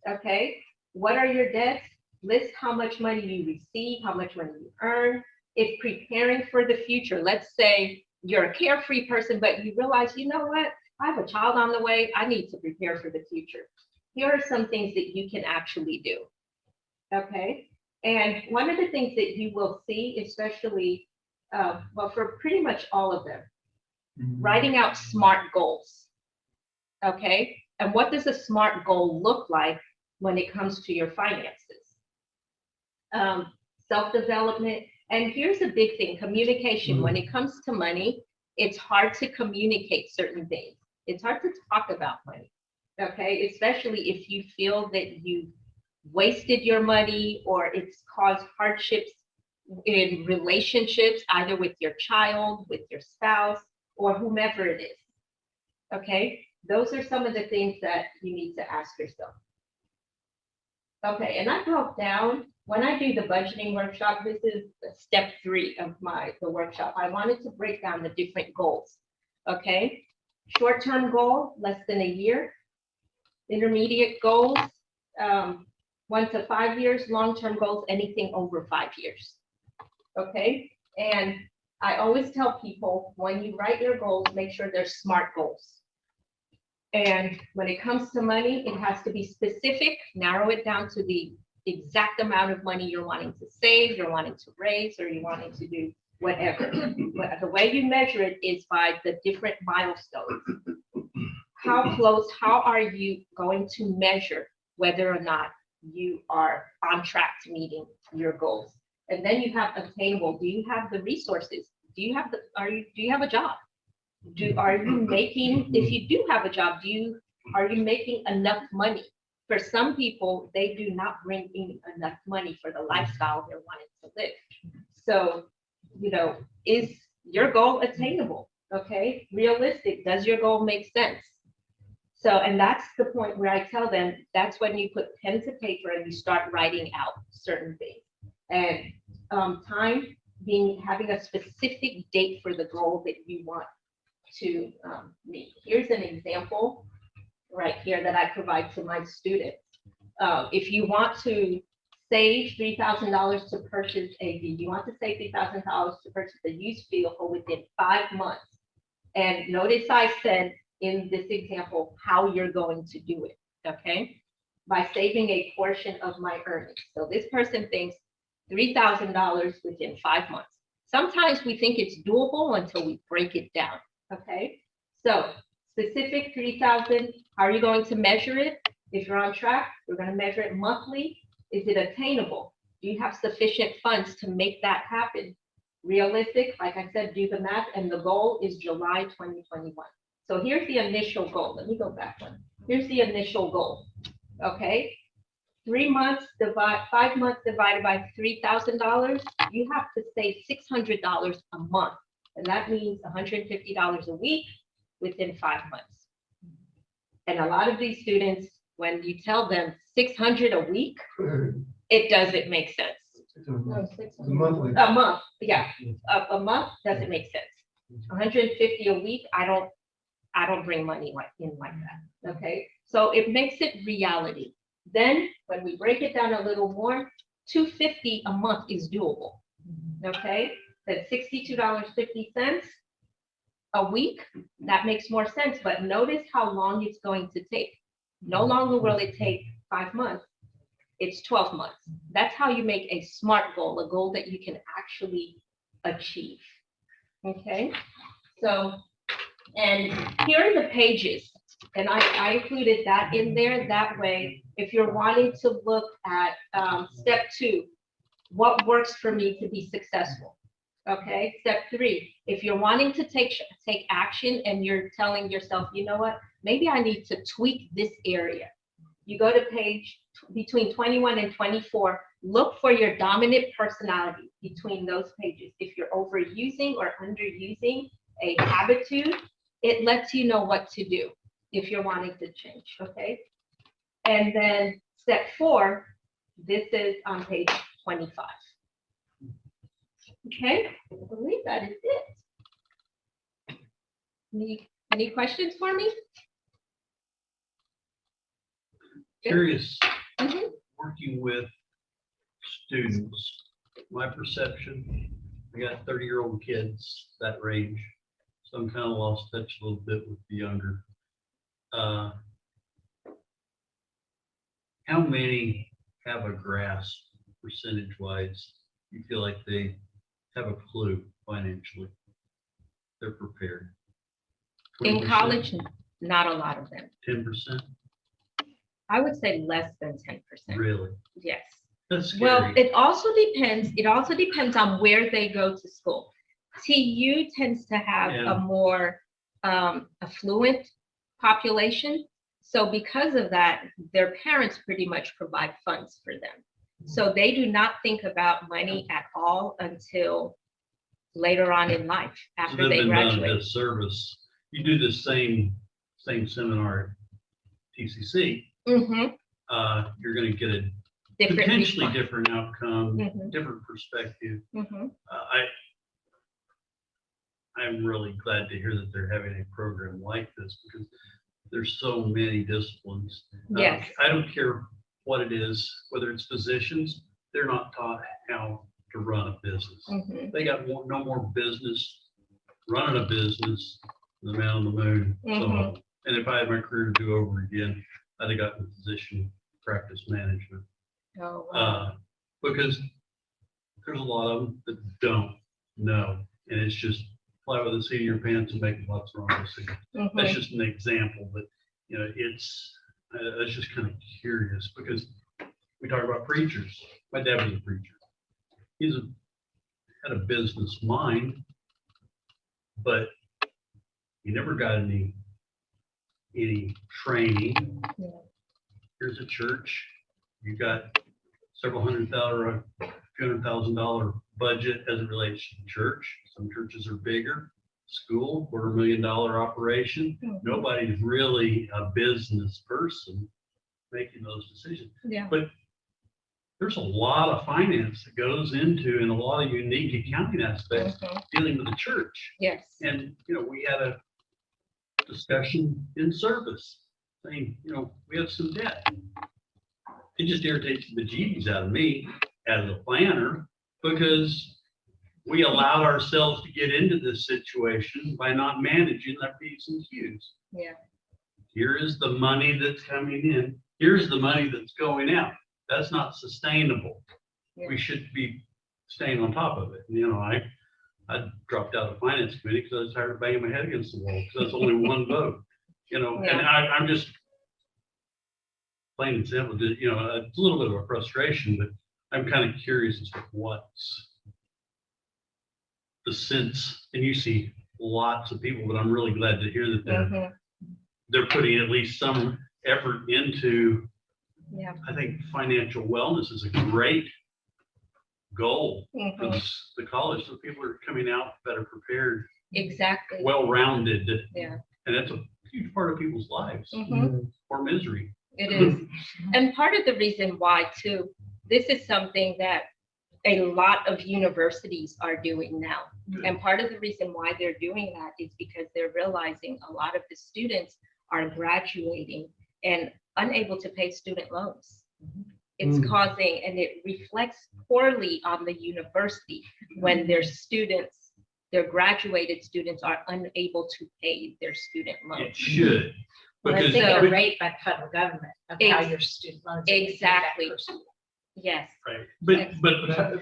[SPEAKER 2] Okay, what are your debts? List how much money you receive, how much money you earn. If preparing for the future, let's say you're a carefree person, but you realize, you know what? I have a child on the way. I need to prepare for the future. Here are some things that you can actually do. Okay, and one of the things that you will see, especially, well, for pretty much all of them, writing out SMART goals. Okay, and what does a SMART goal look like when it comes to your finances? Self-development. And here's a big thing, communication. When it comes to money, it's hard to communicate certain things. It's hard to talk about money, okay? Especially if you feel that you wasted your money or it's caused hardships in relationships, either with your child, with your spouse, or whomever it is, okay? Those are some of the things that you need to ask yourself. Okay, and I broke down, when I do the budgeting workshop, this is step 3 of the workshop. I wanted to break down the different goals, okay? Short-term goal, less than a year. Intermediate goals, 1 to 5 years. Long-term goals, anything over 5 years, okay? And I always tell people, when you write your goals, make sure they're SMART goals. And when it comes to money, it has to be specific, narrow it down to the exact amount of money you're wanting to save, you're wanting to raise, or you're wanting to do whatever. But the way you measure it is by the different milestones. How close, how are you going to measure whether or not you are on track to meeting your goals? And then you have attainable. Do you have the resources? Do you have do you have a job? Are you making, if you do have a job, are you making enough money? For some people, they do not bring in enough money for the lifestyle they're wanting to live. So, you know, is your goal attainable? Okay, realistic, does your goal make sense? So, and that's the point where I tell them, that's when you put pen to paper and you start writing out certain things. And having a specific date for the goal that you want to meet. Here's an example right here that I provide to my students. If you want to save $3,000 to purchase you want to save $3,000 to purchase a used vehicle within 5 months. And notice I said in this example, how you're going to do it, okay? By saving a portion of my earnings. So this person thinks $3,000 within 5 months. Sometimes we think it's doable until we break it down. Okay, so specific 3,000, how are you going to measure it? If you're on track, we're going to measure it monthly. Is it attainable? Do you have sufficient funds to make that happen? Realistic, like I said, do the math, and the goal is July 2021. So here's the initial goal. Let me go back one. Here's the initial goal. Okay, 5 months divided by $3,000, you have to save $600 a month. And that means $150 a week within 5 months. And a lot of these students, when you tell them $600 a week, it doesn't make sense.
[SPEAKER 4] Monthly.
[SPEAKER 2] A month, yeah, a month doesn't make sense. 150 a week, I don't bring money in like that. Okay, so it makes it reality. Then when we break it down a little more, $250 a month is doable. Okay. That's $62.50 a week. That makes more sense, but notice how long it's going to take. No longer will it take 5 months, it's 12 months. That's how you make a SMART goal, a goal that you can actually achieve. Okay, so, and here are the pages, and I included that in there. That way, if you're wanting to look at step 2, what works for me to be successful? Okay, step 3, if you're wanting to take action and you're telling yourself, you know what, maybe I need to tweak this area. You go to page between 21 and 24, look for your dominant personality between those pages. If you're overusing or underusing a habitude, it lets you know what to do if you're wanting to change, okay? And then step 4, this is on page 25. Okay, I believe that is it. Any questions for me?
[SPEAKER 6] Curious,
[SPEAKER 2] Mhm.
[SPEAKER 6] working with students, my perception, I got 30-year-old kids that range, so I'm kind of lost touch a little bit with the younger. How many have a grasp percentage-wise? You feel like they have a clue financially? They're prepared.
[SPEAKER 2] In
[SPEAKER 6] 20%?
[SPEAKER 2] college, not a lot of them.
[SPEAKER 6] 10%?
[SPEAKER 2] I would say less than 10%.
[SPEAKER 6] Really?
[SPEAKER 2] Yes.
[SPEAKER 6] That's scary.
[SPEAKER 2] Well, it also depends on where they go to school. TU tends to have
[SPEAKER 6] Yeah.
[SPEAKER 2] a more affluent population. So because of that, their parents pretty much provide funds for them. So they do not think about money at all until later on in life,
[SPEAKER 6] So
[SPEAKER 2] after
[SPEAKER 6] they've
[SPEAKER 2] they
[SPEAKER 6] been done a
[SPEAKER 2] graduate.
[SPEAKER 6] disservice. You do the same seminar at TCC,
[SPEAKER 2] Mhm.
[SPEAKER 6] you're gonna get a
[SPEAKER 2] Different
[SPEAKER 6] potentially
[SPEAKER 2] response.
[SPEAKER 6] different outcome,
[SPEAKER 2] Mhm.
[SPEAKER 6] different perspective.
[SPEAKER 2] Mhm.
[SPEAKER 6] I'm really glad to hear that they're having a program like this because there's so many disciplines.
[SPEAKER 2] Yes.
[SPEAKER 6] I don't care what it is, whether it's physicians, they're not taught how to run a business.
[SPEAKER 2] Mhm.
[SPEAKER 6] They got no more business running a business than the man on the moon. So, and if I had my career to do over again, I'd have gotten physician practice management.
[SPEAKER 2] Oh, wow.
[SPEAKER 6] Because there's a lot of them that don't know, and it's just fly with the seat of your pants and make lots of wrong decisions.
[SPEAKER 2] Mhm.
[SPEAKER 6] That's just an example, but it's I was just kind of curious because we talk about preachers. My dad was a preacher. Had a business mind, but he never got any training.
[SPEAKER 2] Yeah.
[SPEAKER 6] Here's a church. You got several $100,000 budget as it relates to church. Some churches are bigger. School, $250,000 operation.
[SPEAKER 2] Mhm.
[SPEAKER 6] Nobody's really a business person making those decisions.
[SPEAKER 2] Yeah.
[SPEAKER 6] But there's a lot of finance that goes into and a lot of unique accounting aspects
[SPEAKER 2] Mhm.
[SPEAKER 6] dealing with the church.
[SPEAKER 2] Yes.
[SPEAKER 6] And, we had a discussion in service saying, we have some debt. It just irritates the bejeebies out of me as a planner because we allowed ourselves to get into this situation by not managing our P's and Q's.
[SPEAKER 2] Yeah.
[SPEAKER 6] Here is the money that's coming in. Here's the money that's going out. That's not sustainable.
[SPEAKER 2] Yeah.
[SPEAKER 6] We should be staying on top of it. I dropped out of the finance committee because I was tired of banging my head against the wall because that's only one vote. And I'm just plain and simple. It's a little bit of a frustration, but I'm kind of curious as to what's the sense. And you see lots of people, but I'm really glad to hear that they're putting at least some effort into.
[SPEAKER 2] Yeah.
[SPEAKER 6] I think financial wellness is a great goal for
[SPEAKER 2] Mhm.
[SPEAKER 6] the college, so people are coming out better prepared,
[SPEAKER 2] Exactly.
[SPEAKER 6] well-rounded.
[SPEAKER 2] Yeah.
[SPEAKER 6] And that's a huge part of people's lives,
[SPEAKER 2] Mhm.
[SPEAKER 6] or misery.
[SPEAKER 2] It is. And part of the reason why too, this is something that a lot of universities are doing now. And part of the reason why they're doing that is because they're realizing a lot of the students are graduating and unable to pay student loans. It's causing, and it reflects poorly on the university when their graduated students are unable to pay their student
[SPEAKER 6] It
[SPEAKER 2] loans.
[SPEAKER 6] should.
[SPEAKER 5] Well, I
[SPEAKER 6] Because
[SPEAKER 5] think a
[SPEAKER 2] So-
[SPEAKER 5] rate by federal government of how your student loans. are being paid back
[SPEAKER 2] Exactly.
[SPEAKER 5] per student.
[SPEAKER 2] Yes.
[SPEAKER 6] right. But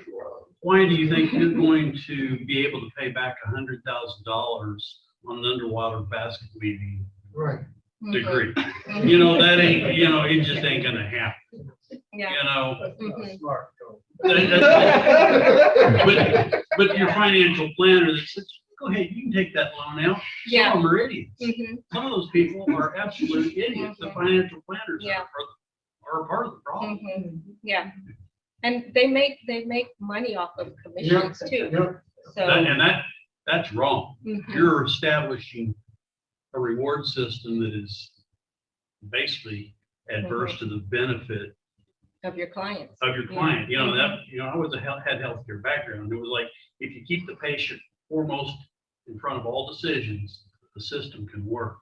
[SPEAKER 6] why do you think you're going to be able to pay back $100,000 on an underwater basket weaving
[SPEAKER 4] Right.
[SPEAKER 6] degree?
[SPEAKER 2] Mhm.
[SPEAKER 6] That ain't, it just ain't gonna happen.
[SPEAKER 2] Yeah.
[SPEAKER 4] That's not
[SPEAKER 2] Mhm.
[SPEAKER 4] smart, though.
[SPEAKER 6] But your financial planner that says, go ahead, you can take that loan out.
[SPEAKER 2] Yeah.
[SPEAKER 6] Some of them are idiots.
[SPEAKER 2] Mhm.
[SPEAKER 6] Some of those people are absolute idiots. The financial planners
[SPEAKER 2] Yeah.
[SPEAKER 6] are part of the problem.
[SPEAKER 2] Mhm. Yeah. And they make money off of commissions too.
[SPEAKER 4] Yep.
[SPEAKER 2] So.
[SPEAKER 6] That's wrong.
[SPEAKER 2] Mhm.
[SPEAKER 6] You're establishing a reward system that is basically adverse to the benefit
[SPEAKER 2] Of your clients.
[SPEAKER 6] of your client. You know, that, you know, I was had healthcare background. It was like, if you keep the patient foremost in front of all decisions, the system can work.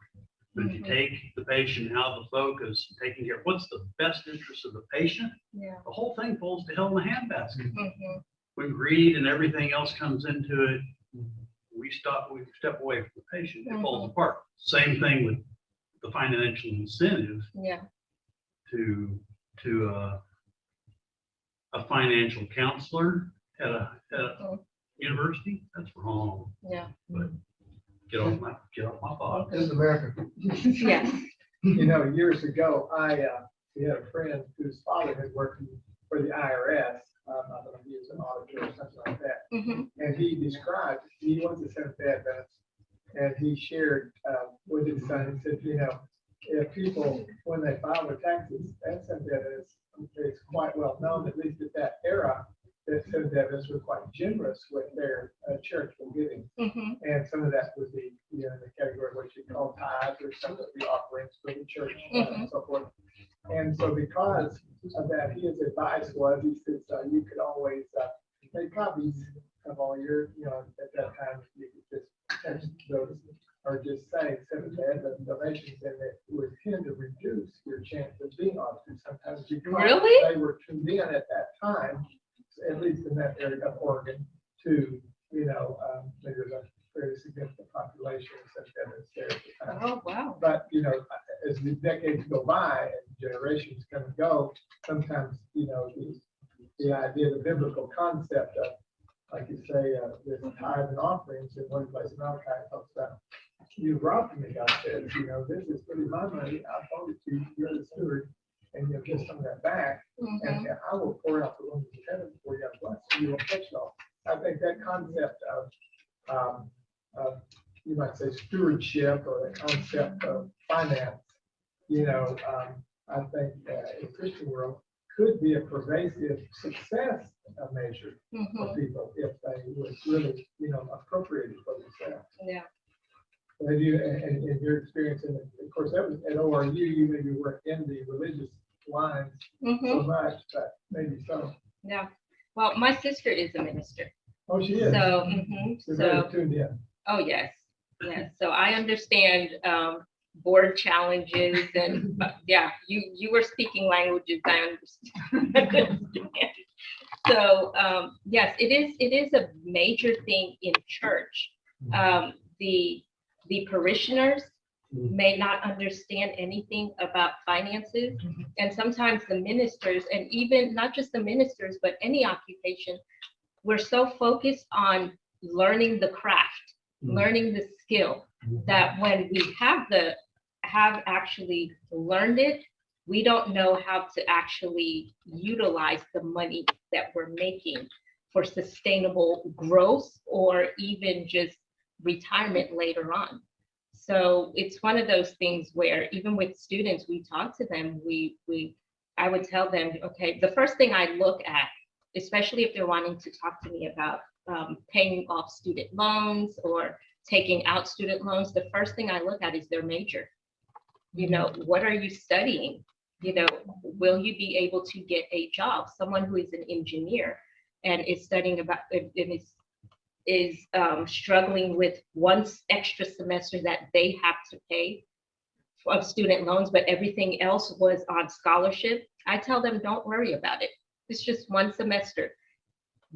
[SPEAKER 6] But if you take the patient out of the focus, taking care of what's the best interest of the patient,
[SPEAKER 2] Yeah.
[SPEAKER 6] the whole thing falls to hell in a handbasket.
[SPEAKER 2] Mm-hmm.
[SPEAKER 6] When greed and everything else comes into it, we step away from the patient, it falls apart. Same thing with the financial incentive
[SPEAKER 2] Yeah.
[SPEAKER 6] to a financial counselor at a university. That's wrong.
[SPEAKER 2] Yeah.
[SPEAKER 6] But get off my box.
[SPEAKER 4] This is America.
[SPEAKER 2] Yes.
[SPEAKER 4] You know, years ago, we had a friend whose father had worked for the IRS. I don't know if he was an auditor or something like that.
[SPEAKER 2] Mm-hmm.
[SPEAKER 4] And he described, he was a Seventh Day Adventist, and he shared with his son, he said, you know, if people, when they file their taxes, that Seventh Day Adventist, it's quite well known, at least at that era, that Seventh Day Adventists were quite generous with their charitable giving.
[SPEAKER 2] Mm-hmm.
[SPEAKER 4] And some of that would be, you know, in the category of what you call tithes, or some of the offerings for the church and so forth. And so because of that, his advice was, he says, you could always make copies of all your, you know, at that time, you could just text those or just say Seventh Day Adventist donations, and it would tend to reduce your chance of being audited sometimes because
[SPEAKER 2] Really?
[SPEAKER 4] they were tuned in at that time, at least in that area of Oregon, to, you know, there's a very significant population of such evidence there at the time.
[SPEAKER 2] Oh, wow.
[SPEAKER 4] But, you know, as the decades go by and generations come and go, sometimes, you know, the idea, the biblical concept of, like you say, this tithe and offerings in one place, Malachi talks about, you brought to me, God says, you know, this is really my money, I told it to you, you're the steward, and you'll get some of that back, and I will pour out the windows of heaven for you, bless you, you won't touch it all. I think that concept of you might say stewardship, or the concept of finance, you know, I think in the Christian world could be a pervasive success measure for people if they would really, you know, appropriate it for themselves.
[SPEAKER 2] Yeah.
[SPEAKER 4] Have you, and in your experience, and of course, that was at ORU, you maybe weren't in the religious lines so much, but maybe so.
[SPEAKER 2] Yeah. Well, my sister is a minister.
[SPEAKER 4] Oh, she is.
[SPEAKER 2] So,
[SPEAKER 4] You're
[SPEAKER 2] so,
[SPEAKER 4] very tuned in.
[SPEAKER 2] oh, yes. Yes. So I understand board challenges and, yeah, you were speaking languages I understand. So, yes, it is a major thing in church. The parishioners may not understand anything about finances. And sometimes the ministers, and even not just the ministers, but any occupation, we're so focused on learning the craft, learning the skill, that when we have actually learned it, we don't know how to actually utilize the money that we're making for sustainable growth or even just retirement later on. So it's one of those things where even with students, we talk to them, I would tell them, okay, the first thing I look at, especially if they're wanting to talk to me about paying off student loans or taking out student loans, the first thing I look at is their major. You know, what are you studying? You know, will you be able to get a job? Someone who is an engineer and is studying about, and is struggling with one extra semester that they have to pay of student loans, but everything else was on scholarship. I tell them, don't worry about it. It's just one semester.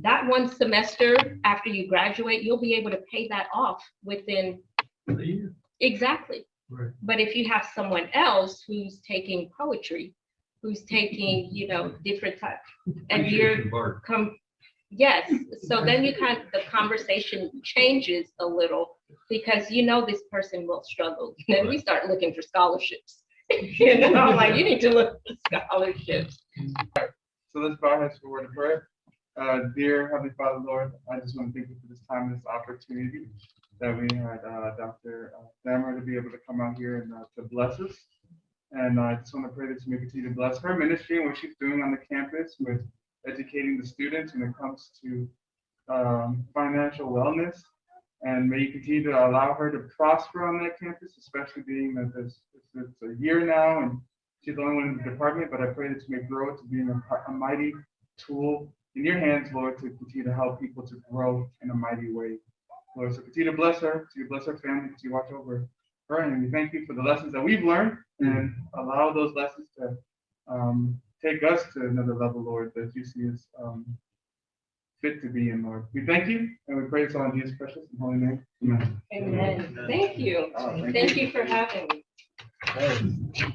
[SPEAKER 2] That one semester after you graduate, you'll be able to pay that off within
[SPEAKER 6] A year.
[SPEAKER 2] exactly.
[SPEAKER 4] Right.
[SPEAKER 2] But if you have someone else who's taking poetry, who's taking, you know, different types, and you're yes, so then you the conversation changes a little because you know this person will struggle. Then we start looking for scholarships. You know, like you need to look for scholarships.
[SPEAKER 1] So let's bow our heads for a word of prayer. Dear Heavenly Father, Lord, I just want to thank you for this time and this opportunity that we had Dr. Thamara to be able to come out here and to bless us. And I just want to pray that you may continue to bless her ministry and what she's doing on the campus with educating the students when it comes to financial wellness. And may you continue to allow her to prosper on that campus, especially being that it's a year now and She's the only one in the department, but I pray that you may grow to being a mighty tool in your hands, Lord, to continue to help people to grow in a mighty way. Lord, so continue to bless her, to bless her family, to watch over her. And we thank you for the lessons that we've learned and allow those lessons to take us to another level, Lord, that you see us fit to be in, Lord. We thank you and we pray this all in Jesus' precious and holy name. Amen.
[SPEAKER 2] Amen. Thank you.
[SPEAKER 1] Oh,
[SPEAKER 2] Thank you for having me.
[SPEAKER 1] Thank you.